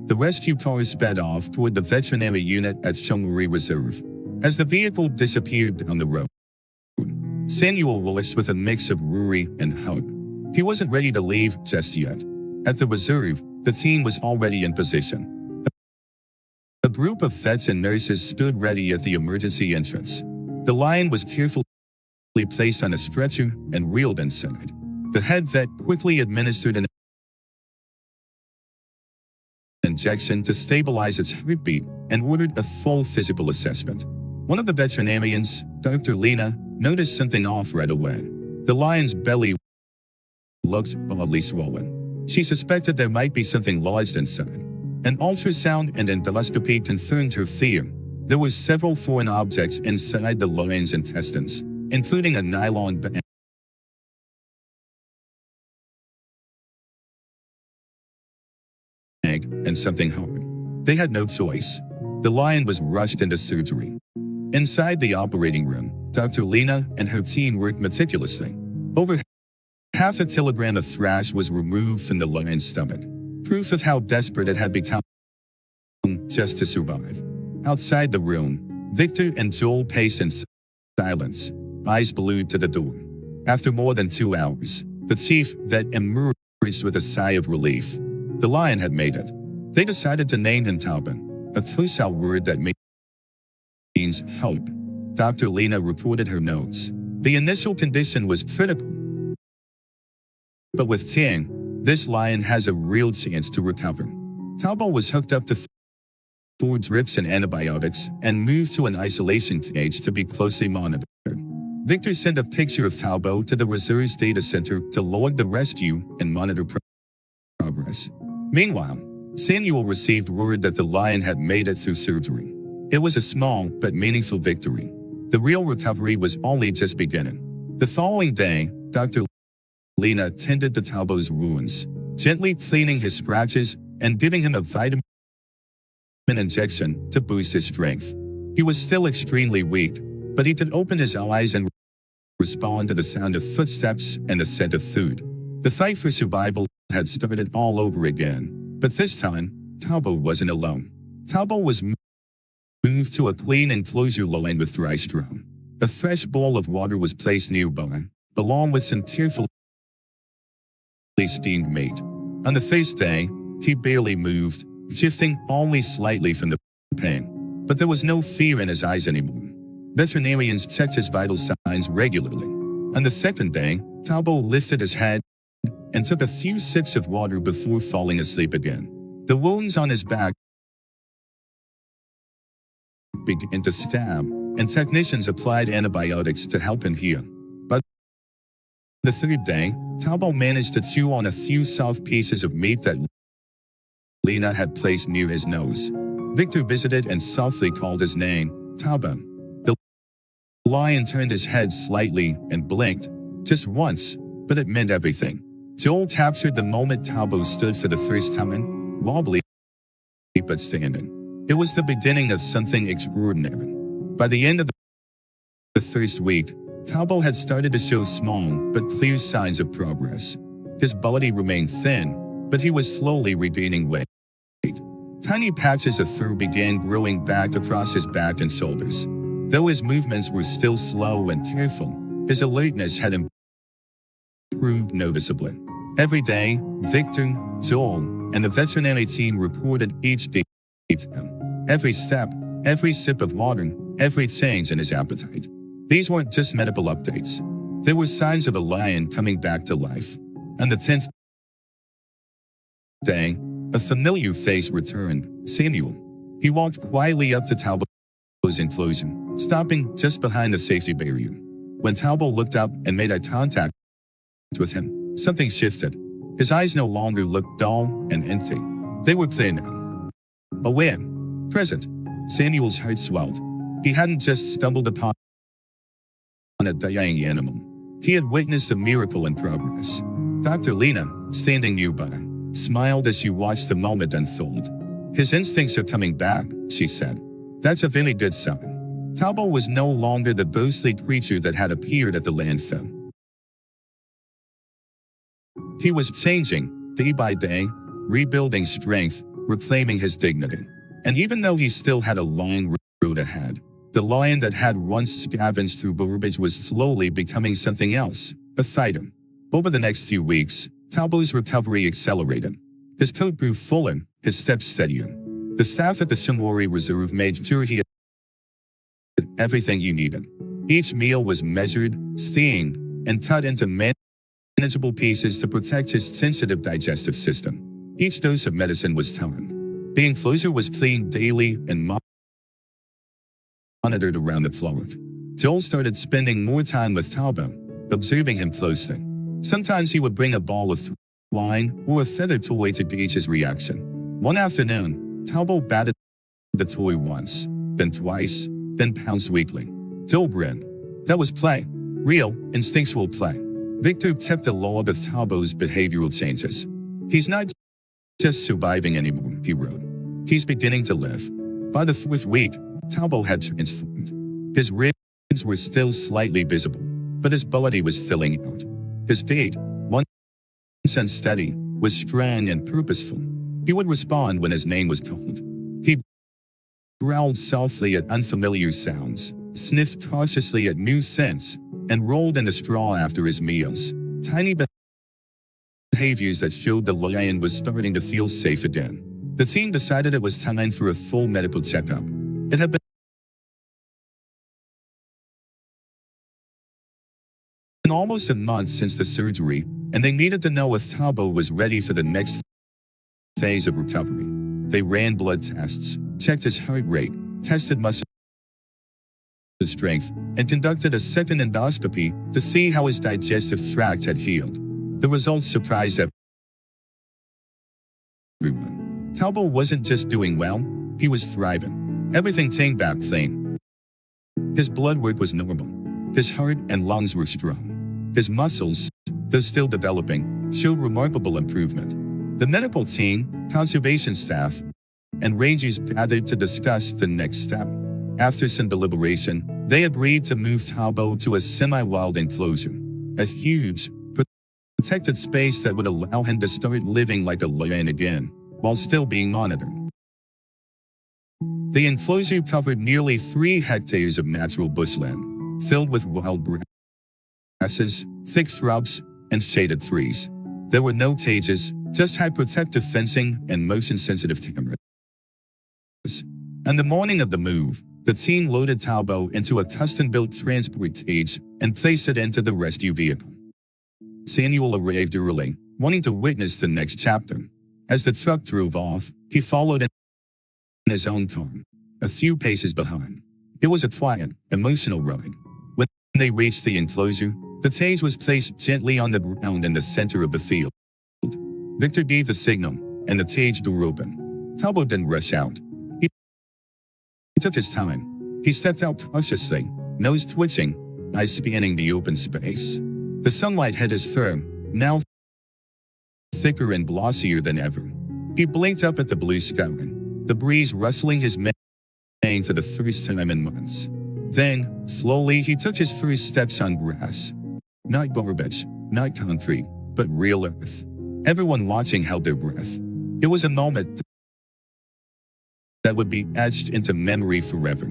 the rescue car sped off toward the veterinary unit at SHA'BAAN Reserve. As the vehicle disappeared down the road, Samuel watched with a mix of worry and hope. He wasn't ready to leave just yet. At the reserve, the team was already in position. A group of vets and nurses stood ready at the emergency entrance. The lion was carefully placed on a stretcher and wheeled inside. The head vet quickly administered an injection to stabilize its heartbeat and ordered a full physical assessment. One of the veterinarians, Dr. Lena, noticed something off right away. The lion's belly looked oddly swollen. She suspected there might be something lodged inside. An ultrasound and endoscopy confirmed her fear. There were several foreign objects inside the lion's intestines, including a nylon bag and something hard. They had no choice. The lion was rushed into surgery. Inside the operating room, Dr. Lena and her team worked meticulously. Over half a kilogram of thrash was removed from the lion's stomach, proof of how desperate it had become just to survive. Outside the room, Victor and Joel paced in silence, eyes glued to the door. After more than 2 hours, the chief vet emerged with a sigh of relief. The lion had made it. They decided to name him SHA'BAAN. a Tusao word that means hope. Dr. Lena reported her notes. The initial condition was critical, but with Ting, this lion has a real chance to recover. Taobao was hooked up to 4 drips and antibiotics and moved to an isolation cage to be closely monitored. Victor sent a picture of Taobao to the reserve's data center to log the rescue and monitor progress. Meanwhile, Samuel received word that the lion had made it through surgery. It was a small but meaningful victory. The real recovery was only just beginning. The following day, Dr. Lena tended to Taobao's wounds, gently cleaning his scratches and giving him a vitamin injection to boost his strength. He was still extremely weak, but he could open his eyes and respond to the sound of footsteps and the scent of food. The fight for survival had started all over again, but this time, Taobao wasn't alone. Taobao was moved to a clean enclosure lined with dry straw. A fresh bowl of water was placed nearby, along with some carefully steamed meat. On the first day, he barely moved, shifting only slightly from the pain. But there was no fear in his eyes anymore. Veterinarians checked his vital signs regularly. On the second day, Taobao lifted his head and took a few sips of water before falling asleep again. The wounds on his back began to stab, and technicians applied antibiotics to help him heal. By the third day, Taobao managed to chew on a few soft pieces of meat that Lena had placed near his nose. Victor visited and softly called his name, Taobao. The lion turned his head slightly and blinked, just once, but it meant everything. Joel captured the moment Taobao stood for the first time, wobbly but standing. It was the beginning of something extraordinary. By the end of the first week, Taobao had started to show small but clear signs of progress. His body remained thin, but he was slowly regaining weight. Tiny patches of fur began growing back across his back and shoulders. Though his movements were still slow and careful, his alertness had improved noticeably. Every day, Victor, Joel, and the veterinary team reported each day to him. Every step, every sip of water, every change in his appetite. These weren't just medical updates. There were signs of a lion coming back to life. On the 10th day, a familiar face returned, Samuel. He walked quietly up to Taobao's enclosure, stopping just behind the safety barrier. When Taobao looked up and made eye contact with him, something shifted. His eyes no longer looked dull and empty. They were clear now. Aware, present. Samuel's heart swelled. He hadn't just stumbled upon a dying animal. He had witnessed a miracle in progress. Dr. Lena, standing nearby, smiled as she watched the moment unfold. His instincts are coming back, she said. That's a very good sign. Taobao was no longer the ghostly creature that had appeared at the landfill. He was changing, day by day, rebuilding strength, reclaiming his dignity. And even though he still had a long road ahead, the lion that had once scavenged through garbage was slowly becoming something else, a fighter. Over the next few weeks, Taobao's recovery accelerated. His coat grew fuller, his steps steadier. The staff at the Shimori Reserve made sure he had everything he needed. Each meal was measured, steamed, and cut into manageable pieces to protect his sensitive digestive system. Each dose of medicine was timed. The enclosure was cleaned daily and monitored around the clock. Joel started spending more time with Taobao, observing him closely. Sometimes he would bring a ball of wine or a feather toy to gauge his reaction. One afternoon, Taobao batted the toy once, then twice, then pounced weakly. Joel grinned. That was play. Real, instinctual play. Victor kept a log of Taobao's behavioral changes. He's not just surviving anymore, he wrote. He's beginning to live. By the 4th week, Taobao had transformed. His ribs were still slightly visible, but his body was filling out. His gait, once unsteady, was strong and purposeful. He would respond when his name was called. He growled softly at unfamiliar sounds, sniffed cautiously at new scents, and rolled in the straw after his meals. Tiny behaviors that showed the lion was starting to feel safe again. The team decided it was time for a full medical checkup. It had been almost a month since the surgery, and they needed to know if Thabo was ready for the next phase of recovery. They ran blood tests, checked his heart rate, tested muscle strength, and conducted a second endoscopy to see how his digestive tract had healed. The results surprised everyone. Thabo wasn't just doing well, he was thriving. Everything came back clean. His blood work was normal. His heart and lungs were strong. His muscles, though still developing, showed remarkable improvement. The medical team, conservation staff, and rangers gathered to discuss the next step. After some deliberation, they agreed to move Thabo to a semi-wild enclosure, a huge, protected space that would allow him to start living like a lion again, while still being monitored. The enclosure covered nearly 3 hectares of natural bushland, filled with wild grasses, thick shrubs, and shaded trees. There were no cages, just high protective fencing and motion-sensitive cameras. On the morning of the move, the team loaded Thabo into a custom-built transport cage and placed it into the rescue vehicle. Samuel arrived early, wanting to witness the next chapter. As the truck drove off, he followed in his own car, a few paces behind. It was a quiet, emotional ride. When they reached the enclosure, the cage was placed gently on the ground in the center of the field. Victor gave the signal, and the cage door opened. Thabo didn't rush out. He took his time. He stepped out cautiously, nose twitching, eyes scanning the open space. The sunlight hit his fur, now thicker and glossier than ever. He blinked up at the blue sky, the breeze rustling his mane for the first time in months. Then, slowly, he took his first steps on grass. Not garbage, not concrete, but real earth. Everyone watching held their breath. It was a moment that would be etched into memory forever.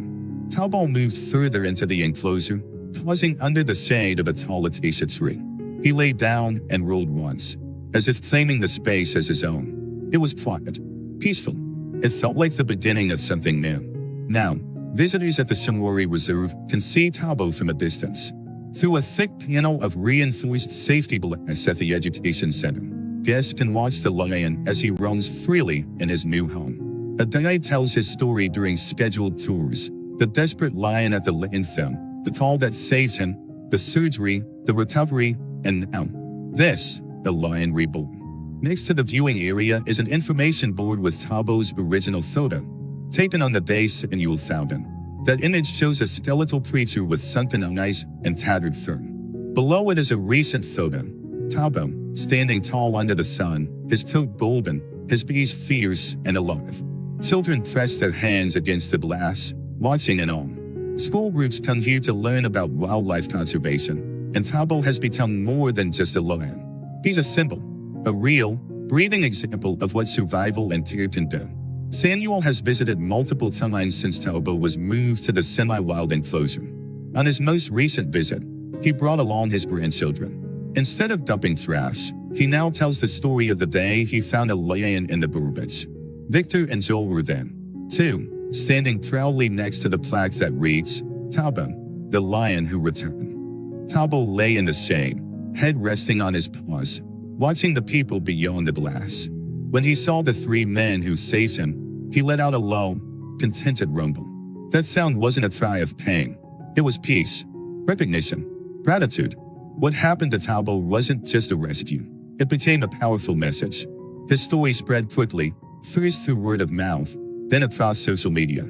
Thabo moved further into the enclosure, pausing under the shade of a tall acacia tree. He lay down and rolled once, as if claiming the space as his own. It was quiet, peaceful. It felt like the beginning of something new. Now, visitors at the Shamwari Reserve can see Thabo from a distance. Through a thick panel of reinforced safety glass at the education center, guests can watch the lion as he roams freely in his new home. A guide tells his story during scheduled tours: the desperate lion at the landfill, the call that saves him, the surgery, the recovery, and now, this, the lion reborn. Next to the viewing area is an information board with Thabo's original photo, taken on the day Samuel found him. That image shows a skeletal creature with sunken eyes and tattered fur. Below it is a recent photo. Thabo, standing tall under the sun, his coat golden, his gaze fierce and alive. Children press their hands against the glass, watching in awe. School groups come here to learn about wildlife conservation, and Thabo has become more than just a lion. He's a symbol, a real, breathing example of what survival and care can do. Samuel has visited multiple times since Thabo was moved to the semi-wild enclosure. On his most recent visit, he brought along his grandchildren. Instead of dumping trash, he now tells the story of the day he found a lion in the burbage. Victor and Joel were then, too, standing proudly next to the plaque that reads, "Thabo, the lion who returned." Thabo lay in the shade, head resting on his paws, watching the people beyond the glass. When he saw the 3 men who saved him, he let out a low, contented rumble. That sound wasn't a cry of pain. It was peace, recognition, gratitude. What happened to Thabo wasn't just a rescue. It became a powerful message. His story spread quickly, first through word of mouth, then across social media.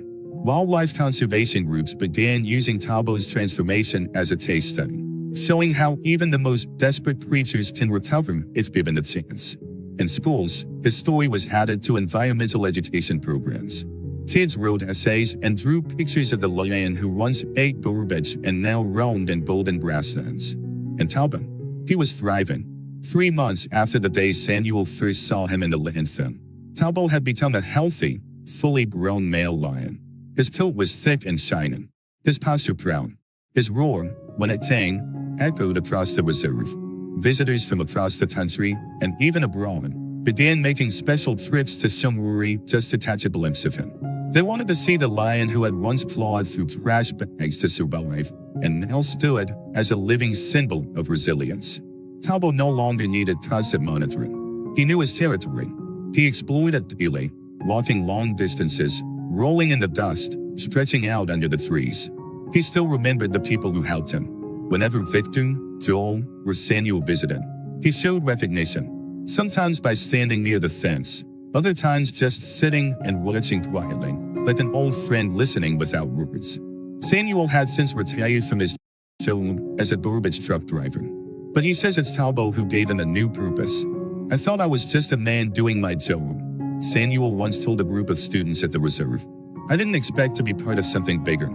Wildlife conservation groups began using Thabo's transformation as a case study, showing how even the most desperate creatures can recover if given the chance. In schools, his story was added to environmental education programs. Kids wrote essays and drew pictures of the lion who once ate garbage and now roamed in golden grasslands. And Thabo, he was thriving. 3 months after the day Samuel first saw him in the landfill, Thabo had become a healthy, fully grown male lion. His coat was thick and shining, his posture proud. His roar, when it came, echoed across the reserve. Visitors from across the country, and even abroad, began making special trips to Shumwuri just to catch a glimpse of him. They wanted to see the lion who had once clawed through trash bags to survive and now stood as a living symbol of resilience. Talbot no longer needed constant monitoring. He knew his territory. He explored it daily, walking long distances, rolling in the dust, stretching out under the trees. He still remembered the people who helped him. Whenever Victor, Joel, or Samuel visited, he showed recognition, sometimes by standing near the fence, other times just sitting and watching quietly, like an old friend listening without words. Samuel had since retired from his job as a garbage truck driver, but he says it's Talbot who gave him a new purpose. "I thought I was just a man doing my job," Samuel once told a group of students at the reserve. "I didn't expect to be part of something bigger.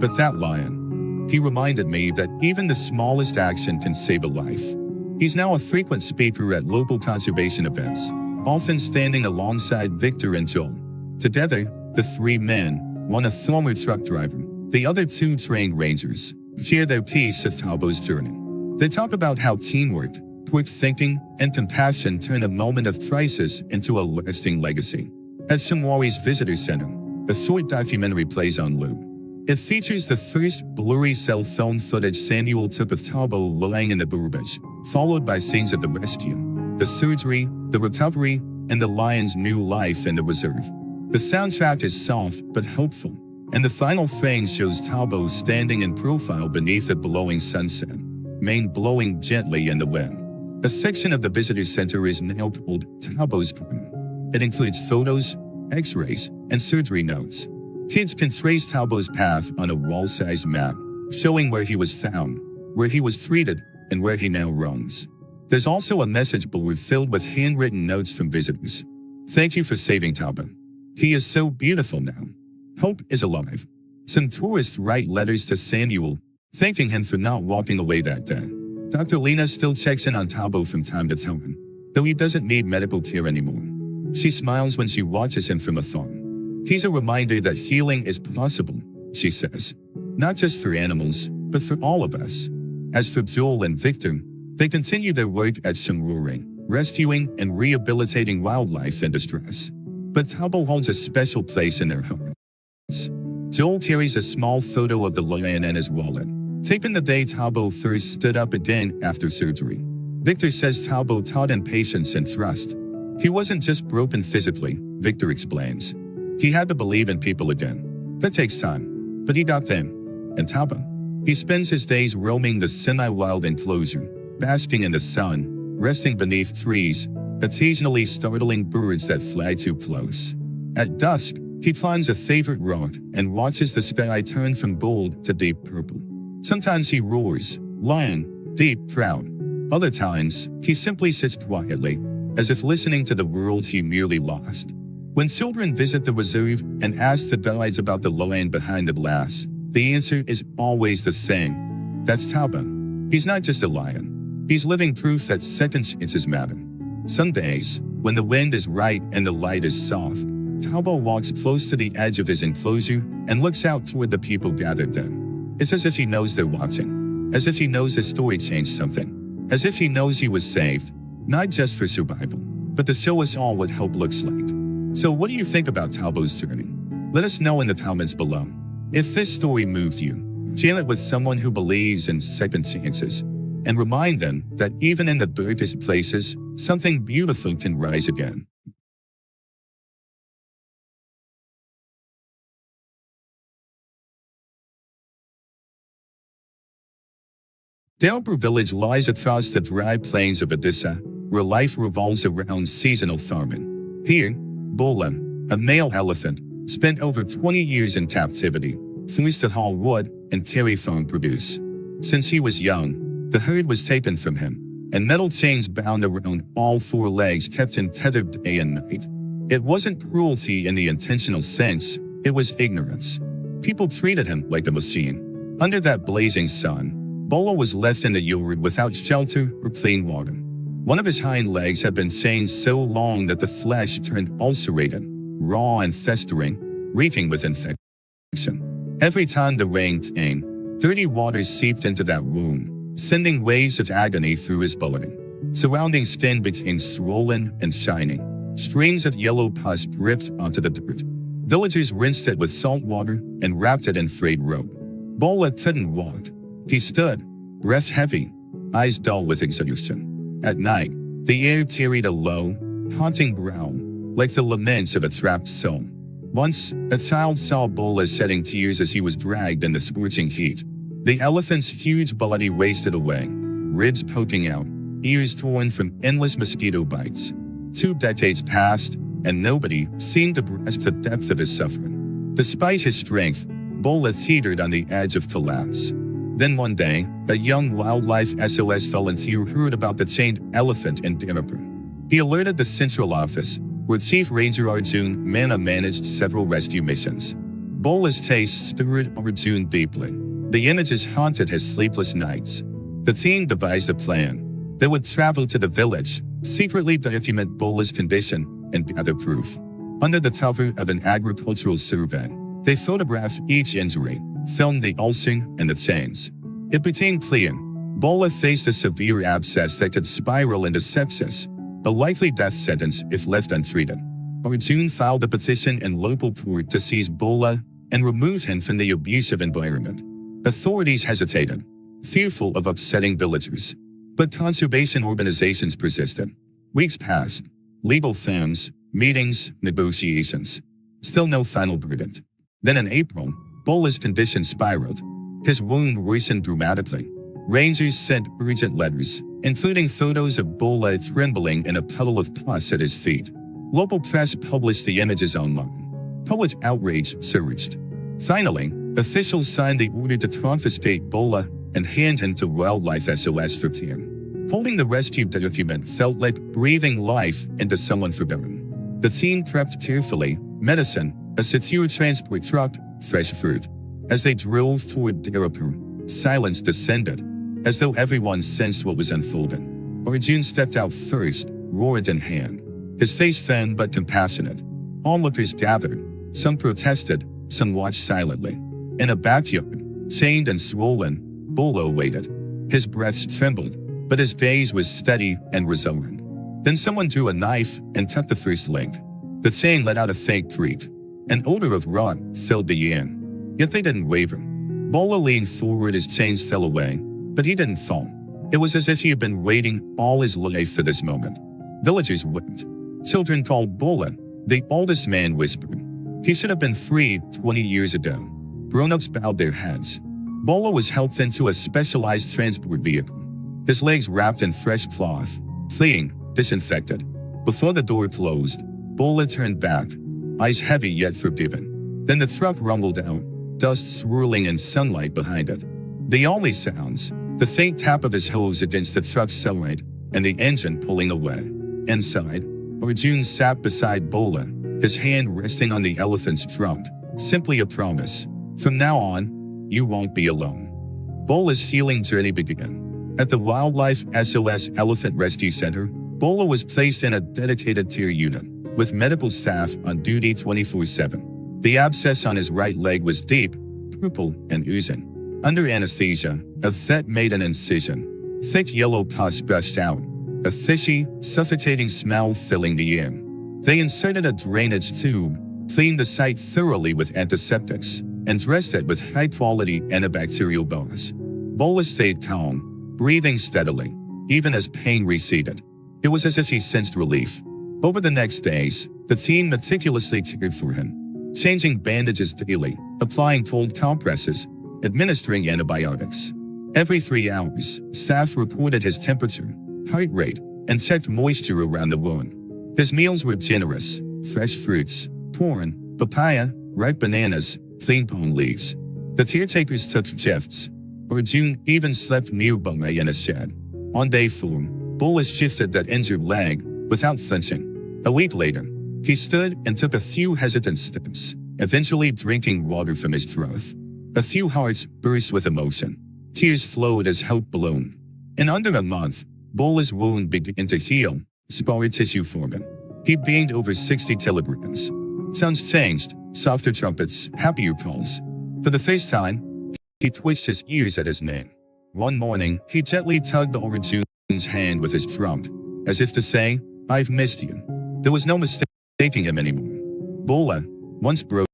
But that lion, he reminded me that even the smallest action can save a life." He's now a frequent speaker at local conservation events, often standing alongside Victor and Joel. Together, the three men, one a former truck driver, the other two trained rangers, share their piece of Talbot's journey. They talk about how teamwork, quick thinking, and compassion turn a moment of crisis into a lasting legacy. At Shumwari's Visitor Center, a short documentary plays on loop. It features the first blurry cell phone footage Samuel took of Talbot lying in the garbage, followed by scenes of the rescue, the surgery, the recovery, and the lion's new life in the reserve. The soundtrack is soft but hopeful, and the final frame shows Talbot standing in profile beneath a glowing sunset, mane blowing gently in the wind. A section of the visitor center is now called Talbot's Garden. It includes photos, x-rays, and surgery notes. Kids can trace Talbot's path on a wall-sized map, showing where he was found, where he was treated, and where he now roams. There's also a message board filled with handwritten notes from visitors. "Thank you for saving Talbot. He is so beautiful now. Hope is alive." Some tourists write letters to Samuel, thanking him for not walking away that day. Dr. Lena still checks in on Talbot from time to time, though he doesn't need medical care anymore. She smiles when she watches him from afar. "He's a reminder that healing is possible," she says. "Not just for animals, but for all of us." As for Joel and Victor, they continue their work at Shumwuri, rescuing and rehabilitating wildlife in distress. But Talbot holds a special place in their hearts. Joel carries a small photo of the lion in his wallet, taken the day Talbot first stood up again after surgery. Victor says Talbot taught him patience and trust. He wasn't just broken physically, Victor explains. He had to believe in people again. That takes time, but he got them. And Talbot, he spends his days roaming the semi-wild enclosure, basking in the sun, resting beneath trees, occasionally startling birds that fly too close. At dusk, he finds a favorite rock and watches the sky turn from gold to deep purple. Sometimes he roars, lion, deep, proud. Other times, he simply sits quietly, as if listening to the world he merely lost. When children visit the reserve and ask the guides about the lion behind the glass, the answer is always the same. That's Talbot. He's not just a lion. He's living proof that second chances matter. Some days, when the wind is right and the light is soft, Talbot walks close to the edge of his enclosure and looks out toward the people gathered there. It's as if he knows they're watching, as if he knows his story changed something, as if he knows he was saved, not just for survival, but to show us all what hope looks like. So what do you think about Talbot's journey? Let us know in the comments below. If this story moved you, share it with someone who believes in second chances, and remind them that even in the darkest places, something beautiful can rise again. Dalbur village lies across the dry plains of Odisha, where life revolves around seasonal farming. Here, Bola, a male elephant, spent over 20 years in captivity, forced to haul wood and carry farm produce. Since he was young, the herd was taken from him, and metal chains bound around all four legs kept him tethered day and night. It wasn't cruelty in the intentional sense, it was ignorance. People treated him like a machine. Under that blazing sun, Bola was left in the yard without shelter or clean water. One of his hind legs had been chained so long that the flesh turned ulcerated, raw and festering, reeking with infection. Every time the rain came, dirty water seeped into that wound, sending waves of agony through his body. Surrounding skin became swollen and shining. Strings of yellow pus dripped onto the dirt. Villagers rinsed it with salt water and wrapped it in frayed rope. Bola couldn't walk. He stood, breath heavy, eyes dull with exhaustion. At night, the air carried a low, haunting growl, like the laments of a trapped soul. Once, a child saw Bola shedding tears as he was dragged in the scorching heat. The elephant's huge body wasted away, ribs poking out, ears torn from endless mosquito bites. 2 decades passed, and nobody seemed to grasp the depth of his suffering. Despite his strength, Bola teetered on the edge of collapse. Then one day, a young wildlife SOS volunteer heard about the chained elephant in Dharapur. He alerted the central office, where Chief Ranger Arjun Mana managed several rescue missions. Bola's face stirred Arjun deeply. The images haunted his sleepless nights. The team devised a plan. They would travel to the village, secretly document Bola's condition, and gather proof. Under the cover of an agricultural survey, they photographed each injury, filmed the ulcering and the chains. It became clear Bola faced a severe abscess that could spiral into sepsis, a likely death sentence if left untreated. Arjun filed a petition in local court to seize Bola and remove him from the abusive environment. Authorities hesitated, fearful of upsetting villagers. But conservation organizations persisted. Weeks passed. Legal firms, meetings, negotiations. Still no final verdict. Then in April, Bola's condition spiraled. His wound worsened dramatically. Rangers sent urgent letters, including photos of Bola trembling in a puddle of pus at his feet. Local press published the images online. Public outrage surged. Finally, officials signed the order to confiscate Bola and hand him to Wildlife SOS for care. Holding the rescue document felt like breathing life into someone forgotten. The team prepped carefully, medicine, a secure transport truck, fresh fruit. As they drove toward Dharapur, silence descended, as though everyone sensed what was unfolding. Arjun stepped out first, roared in hand. His face thin but compassionate. Onlookers gathered. Some protested, some watched silently. In a backyard, chained and swollen, Bola waited. His breath trembled, but his gaze was steady and resolute. Then someone drew a knife and cut the first link. The chain let out a faint creak. An odor of rot filled the air. Yet they didn't waver. Bola leaned forward as chains fell away, but he didn't fall. It was as if he had been waiting all his life for this moment. Villagers wept. Children called Bola. The oldest man whispered, "He should have been freed 20 years ago." Grown-ups bowed their heads. Bola was helped into a specialized transport vehicle. His legs wrapped in fresh cloth, clean, disinfected. Before the door closed, Bola turned back, eyes heavy yet forgiving. Then the truck rumbled out, dust swirling in sunlight behind it. The only sounds, the faint tap of his hose against the truck's side, and the engine pulling away. Inside, Arjun sat beside Bola, his hand resting on the elephant's trunk, simply a promise. From now on, you won't be alone. Bola's healing journey began. At the Wildlife SOS Elephant Rescue Center, Bola was placed in a dedicated care unit, with medical staff on duty 24/7. The abscess on his right leg was deep, purple, and oozing. Under anesthesia, a vet made an incision. Thick yellow pus gushed out, a fishy, suffocating smell filling the air. They inserted a drainage tube, cleaned the site thoroughly with antiseptics, and dressed it with high-quality antibacterial gauze. Bola stayed calm, breathing steadily, even as pain receded. It was as if he sensed relief. Over the next days, the team meticulously cared for him, changing bandages daily, applying cold compresses, administering antibiotics. Every 3 hours, staff reported his temperature, heart rate, and checked moisture around the wound. His meals were generous: fresh fruits, corn, papaya, ripe bananas, clean palm leaves. The caretakers took shifts. Arjun even slept nearby in a shed. On day 4, Bola shifted that injured leg without flinching. A week later, he stood and took a few hesitant steps, eventually drinking water from his trough. A few hearts burst with emotion. Tears flowed as hope ballooned. In under a month, Bola's wound began to heal, scar tissue forming. He gained over 60 kilograms. Sounds changed, softer trumpets, happier calls. For the first time, he twitched his ears at his name. One morning, he gently tugged Arjun's Arjun's hand with his front, as if to say, "I've missed you." There was no mistaking him anymore. Bola, once broken,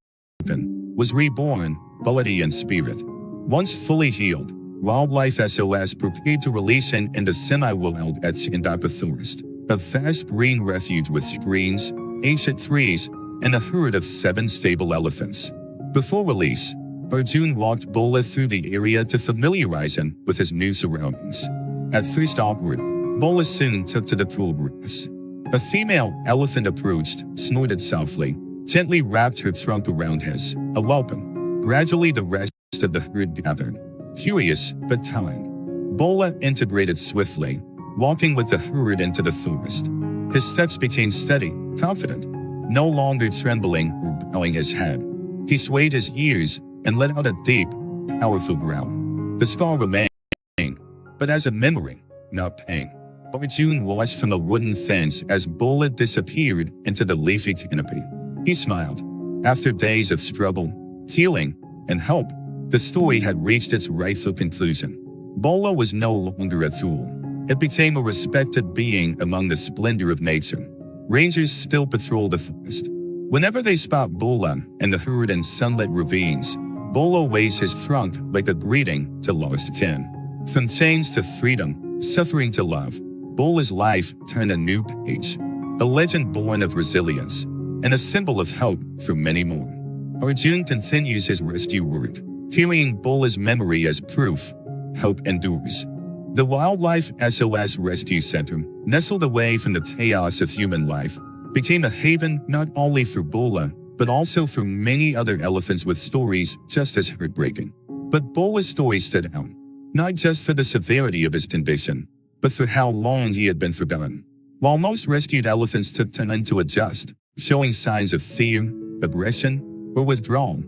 was reborn, body and spirit. Once fully healed, Wildlife SOS prepared to release him in the semi-wild at Sindapa Forest, a vast green refuge with screens, ancient trees, and a herd of 7 stable elephants. Before release, Arjun walked Bola through the area to familiarize him with his new surroundings. At first awkward, Bola soon took to the cool grass. A female elephant approached, snorted softly, gently wrapped her trunk around his, a welcome. Gradually the rest of the herd gathered. Curious, but kind. Bola integrated swiftly, walking with the herd into the forest. His steps became steady, confident, no longer trembling or bowing his head. He swayed his ears and let out a deep, powerful growl. The scar remained, but as a memory, not pain. Arjun watched from a wooden fence as Bola disappeared into the leafy canopy. He smiled. After days of struggle, healing, and hope, the story had reached its rightful conclusion. Bola was no longer a tool. It became a respected being among the splendor of nature. Rangers still patrol the forest. Whenever they spot Bola and the herd in sunlit ravines, Bola waves his trunk like a greeting to lost kin. From chains to freedom, suffering to love, Bola's life turned a new page. A legend born of resilience, and a symbol of hope for many more. Arjun continues his rescue work, carrying Bola's memory as proof. Hope endures. The Wildlife SOS Rescue Center, nestled away from the chaos of human life, became a haven not only for Bola, but also for many other elephants with stories just as heartbreaking. But Bola's story stood out, not just for the severity of his condition, but for how long he had been forgotten. While most rescued elephants took time to adjust, showing signs of fear, aggression, or withdrawal,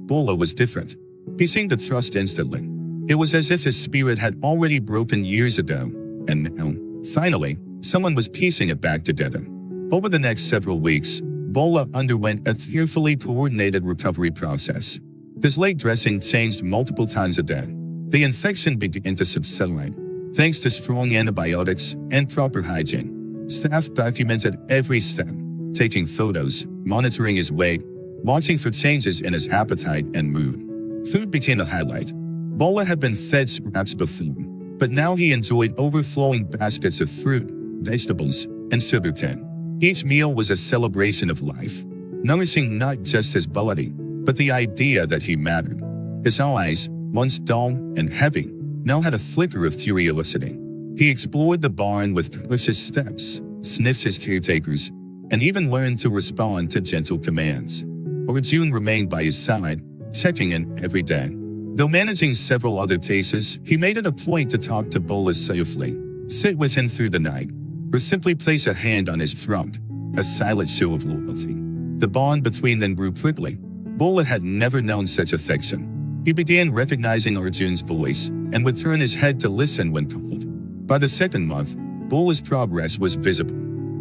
Bola was different. He seemed to trust instantly. It was as if his spirit had already broken years ago, and now, finally, someone was piecing it back together. Over the next several weeks, Bola underwent a carefully coordinated recovery process. His leg dressing changed multiple times a day. The infection began to subside, thanks to strong antibiotics and proper hygiene. Staff documented every step, taking photos, monitoring his weight, watching for changes in his appetite and mood. Food became a highlight. Bola had been fed scraps before, but now he enjoyed overflowing baskets of fruit, vegetables, and sugarcane. Each meal was a celebration of life, nourishing not just his body, but the idea that he mattered. His eyes, once dull and heavy, now had a flicker of curiosity. He explored the barn with cautious steps, sniffed his caretakers, and even learned to respond to gentle commands. Arjun remained by his side, checking in every day. Though managing several other cases, he made it a point to talk to Bola safely, sit with him through the night, or simply place a hand on his front, a silent show of loyalty. The bond between them grew quickly. Bola had never known such affection. He began recognizing Arjun's voice and would turn his head to listen when called. By the second month, Bola's progress was visible.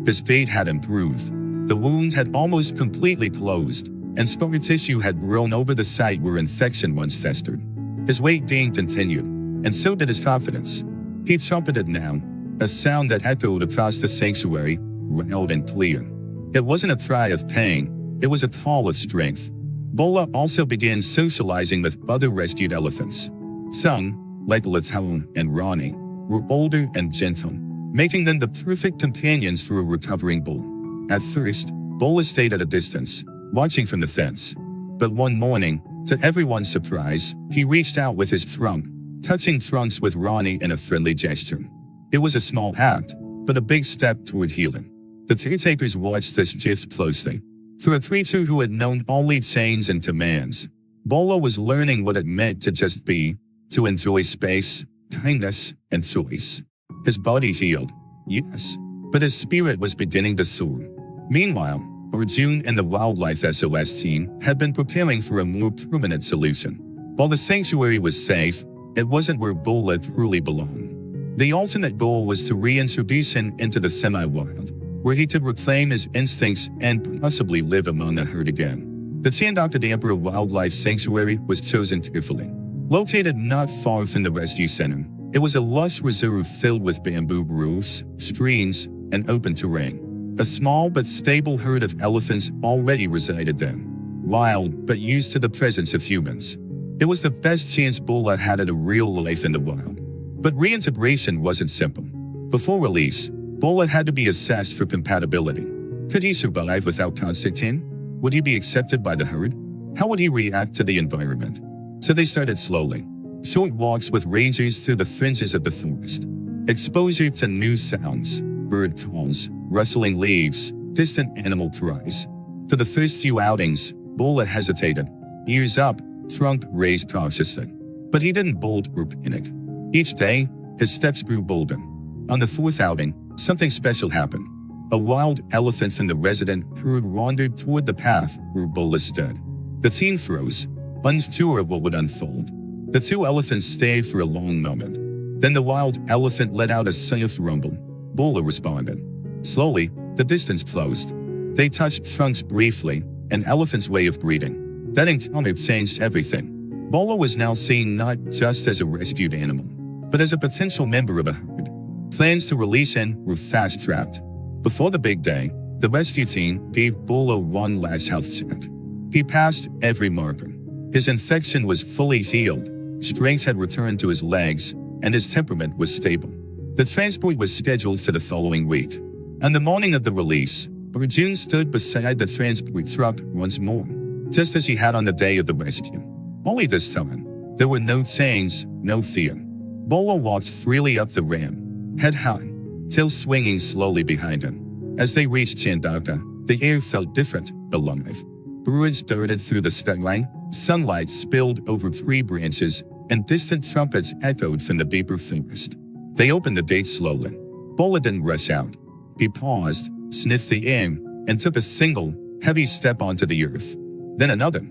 His fate had improved. The wound had almost completely closed, and scar tissue had grown over the site where infection once festered. His weight gain continued, and so did his confidence. He trumpeted now, a sound that echoed across the sanctuary, loud and clear. It wasn't a cry of pain, it was a call of strength. Bola also began socializing with other rescued elephants. Some, like Latone and Ronnie, were older and gentle, making them the perfect companions for a recovering bull. At first, Bola stayed at a distance, watching from the fence. But one morning, to everyone's surprise, he reached out with his trunk, touching trunks with Ronnie in a friendly gesture. It was a small act, but a big step toward healing. The caretakers watched this gift closely. For a creature who had known only chains and commands, Bola was learning what it meant to just be, to enjoy space, kindness, and choice. His body healed, yes, but his spirit was beginning to soar. Meanwhile, Arjun and the Wildlife SOS team had been preparing for a more permanent solution. While the sanctuary was safe, it wasn't where Bola truly belonged. The ultimate goal was to reintroduce him into the semi-wild, where he could reclaim his instincts and possibly live among a herd again. The Sandapa Wildlife Sanctuary was chosen carefully. Located not far from the rescue center, It was a lush reserve filled with bamboo roofs, streams, and open terrain. A small but stable herd of elephants already resided there, wild but used to the presence of humans. It was the best chance Bola had at a real life in the wild. But reintegration wasn't simple. Before release, Bola had to be assessed for compatibility. Could he survive without Constantine? Would he be accepted by the herd? How would he react to the environment? So they started slowly. Short walks with rangers through the fringes of the forest. Exposure to new sounds, bird calls, rustling leaves, distant animal cries. For the first few outings, Bola hesitated. Ears up, trunk raised cautiously. But he didn't bolt or panic. Each day, his steps grew bolder. On the fourth outing, something special happened. A wild elephant from the resident herd wandered toward the path where Bola stood. The team froze, unsure of what would unfold. The two elephants stayed for a long moment. Then the wild elephant let out a soft rumble. Bola responded. Slowly, the distance closed. They touched trunks briefly, an elephant's way of greeting. That encounter changed everything. Bola was now seen not just as a rescued animal, but as a potential member of a herd. Plans to release him were fast-tracked. Before the big day, the rescue team gave Bola one last health check. He passed every marker. His infection was fully healed, strength had returned to his legs, and his temperament was stable. The transport was scheduled for the following week. On the morning of the release, Arjun stood beside the transport truck once more, just as he had on the day of the rescue. Only this time, there were no chains, no fear. Bola walked freely up the ramp, head high, tail swinging slowly behind him. As they reached Chandaka, the air felt different, alive. Birds darted through the skyline, sunlight spilled over tree branches, and distant trumpets echoed from the deeper forest. They opened the gate slowly. Bola didn't rush out. He paused, sniffed the air, and took a single, heavy step onto the earth. Then another,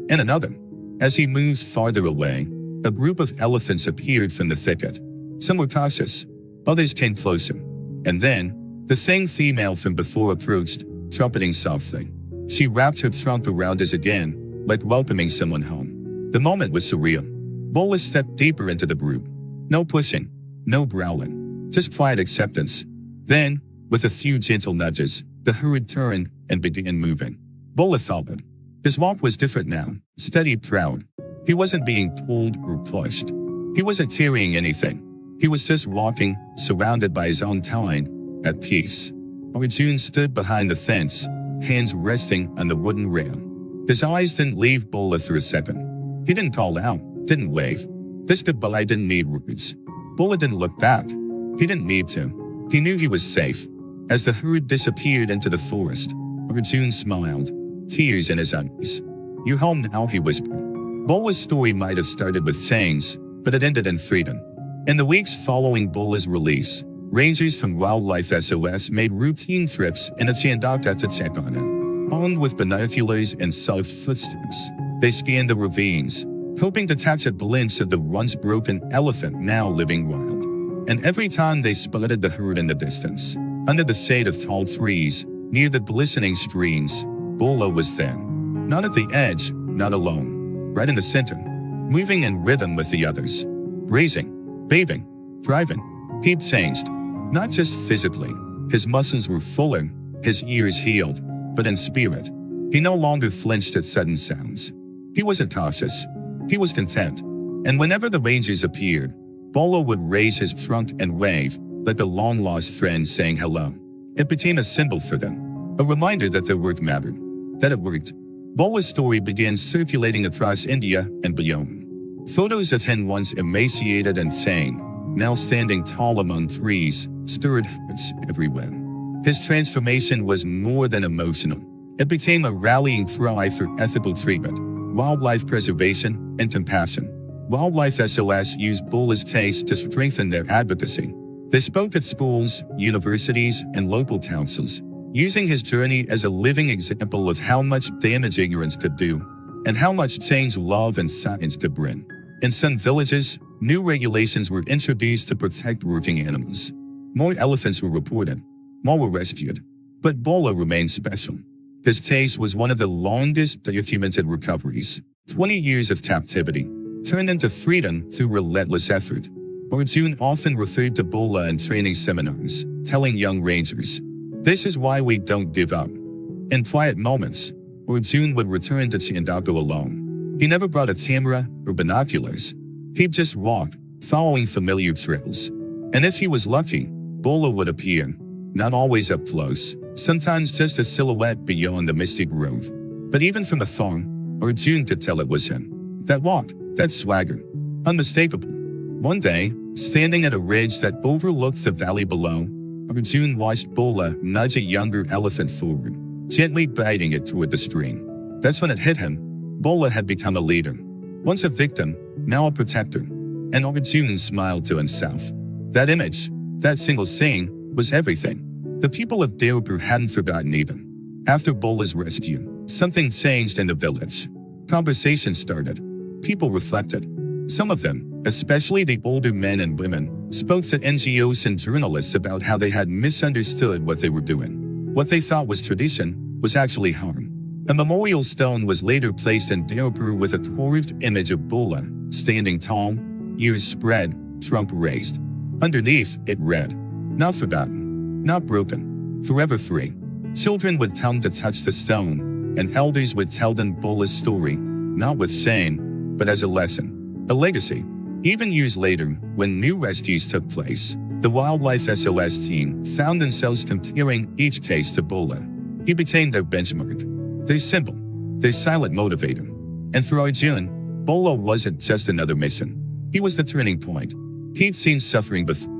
and another. As he moved farther away, a group of elephants appeared from the thicket. Some were cautious, others came closer. And then, the same female from before approached, trumpeting softly. She wrapped her trunk around us again, like welcoming someone home. The moment was surreal. Bola stepped deeper into the group. No pushing, no growling, just quiet acceptance. Then, with a few gentle nudges, the herd turned and began moving. Bola followed. His walk was different now, steady, proud. He wasn't being pulled or pushed. He wasn't carrying anything. He was just walking, surrounded by his own kind, at peace. Arjun stood behind the fence, hands resting on the wooden rail. His eyes didn't leave Bola for a second. He didn't call out, didn't wave. This goodbye didn't need words. Bola didn't look back. He didn't need to. He knew he was safe. As the herd disappeared into the forest, Arjun smiled, tears in his eyes. "You're home now," he whispered. Bola's story might have started with chains, but it ended in freedom. In the weeks following Bola's release, rangers from Wildlife SOS made routine trips into Chandaka to check on him. Armed with binoculars and soft footsteps, they scanned the ravines, hoping to catch a glimpse of the once broken elephant now living wild. And every time they spotted the herd in the distance, under the shade of tall trees, near the glistening streams, Bola was there. Not at the edge, not alone. Right in the center, moving in rhythm with the others. Grazing, bathing, thriving. He'd changed. Not just physically. His muscles were fuller, his ears healed, but in spirit. He no longer flinched at sudden sounds. He wasn't cautious. He was content. And whenever the rangers appeared, Bola would raise his trunk and wave, like a long-lost friend saying hello. It became a symbol for them, a reminder that their work mattered, that it worked. Bola's story began circulating across India and beyond. Photos of him once emaciated and sane, now standing tall among trees, stirred hearts everywhere. His transformation was more than emotional. It became a rallying cry for ethical treatment, wildlife preservation, and compassion. Wildlife SOS used Bola's case to strengthen their advocacy. They spoke at schools, universities, and local councils, using his journey as a living example of how much damage ignorance could do, and how much change love and science could bring. In some villages, new regulations were introduced to protect working animals. More elephants were reported, more were rescued. But Bola remained special. His case was one of the longest documented recoveries. 20 years of captivity turned into freedom through relentless effort. Arjun often referred to Bola in training seminars, telling young rangers, "This is why we don't give up." In quiet moments, Arjun would return to Chindago alone. He never brought a camera or binoculars. He'd just walk, following familiar trails. And if he was lucky, Bola would appear. Not always up close, sometimes just a silhouette beyond the misty grove. But even from afar, Arjun could tell it was him. That walk, that swagger, unmistakable. One day, standing at a ridge that overlooked the valley below, Arjun watched Bola nudge a younger elephant forward, gently guiding it toward the stream. That's when it hit him. Bola had become a leader. Once a victim, now a protector. And Arjun smiled to himself. That image, that single scene, was everything. The people of Deopur hadn't forgotten even. After Bola's rescue, something changed in the village. Conversation started. People reflected. Some of them, especially the older men and women, spoke to NGOs and journalists about how they had misunderstood what they were doing. What they thought was tradition was actually harm. A memorial stone was later placed in Deopur with a carved image of Bola, standing tall, ears spread, trunk raised. Underneath, it read, "Not forgotten, not broken, forever free." Children would come to touch the stone, and elders would tell them Bola's story, not with shame, but as a lesson, a legacy. Even years later, when new rescues took place, the Wildlife SOS team found themselves comparing each case to Bola. He became their benchmark, their symbol, their silent motivator. And for Arjun, Bola wasn't just another mission. He was the turning point. He'd seen suffering before.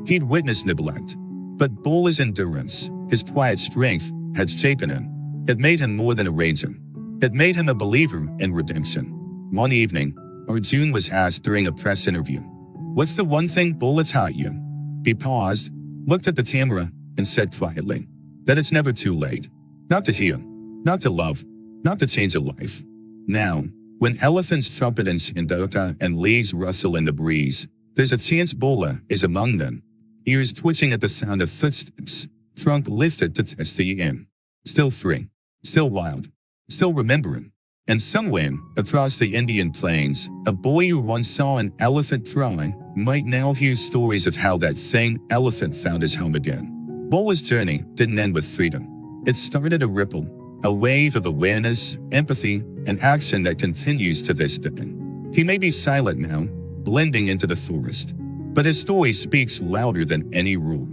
He'd witnessed neglect. But Bola's endurance, his quiet strength, had shapen him. It made him more than a ranger. It made him a believer in redemption. One evening, Arjun was asked during a press interview, "What's the one thing Bola taught you?" He paused, looked at the camera, and said quietly, that it's never too late. Not to heal, not to love, not to change a life. Now, when elephants trumpet in Chindago and leaves rustle in the breeze, there's a chance Bola is among them. Ears twitching at the sound of footsteps, trunk lifted to test the air. Still free, still wild, still remembering. And somewhere, across the Indian plains, a boy who once saw an elephant crying might now hear stories of how that same elephant found his home again. Bola's journey didn't end with freedom. It started a ripple, a wave of awareness, empathy, and action that continues to this day. He may be silent now, blending into the forest, but his story speaks louder than any roar.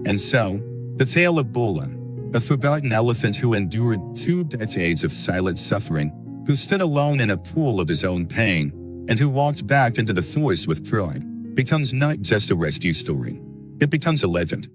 And so, the tale of Bola, a forgotten elephant who endured 2 decades of silent suffering, who stood alone in a pool of his own pain, and who walked back into the forest with pride, becomes not just a rescue story. It becomes a legend.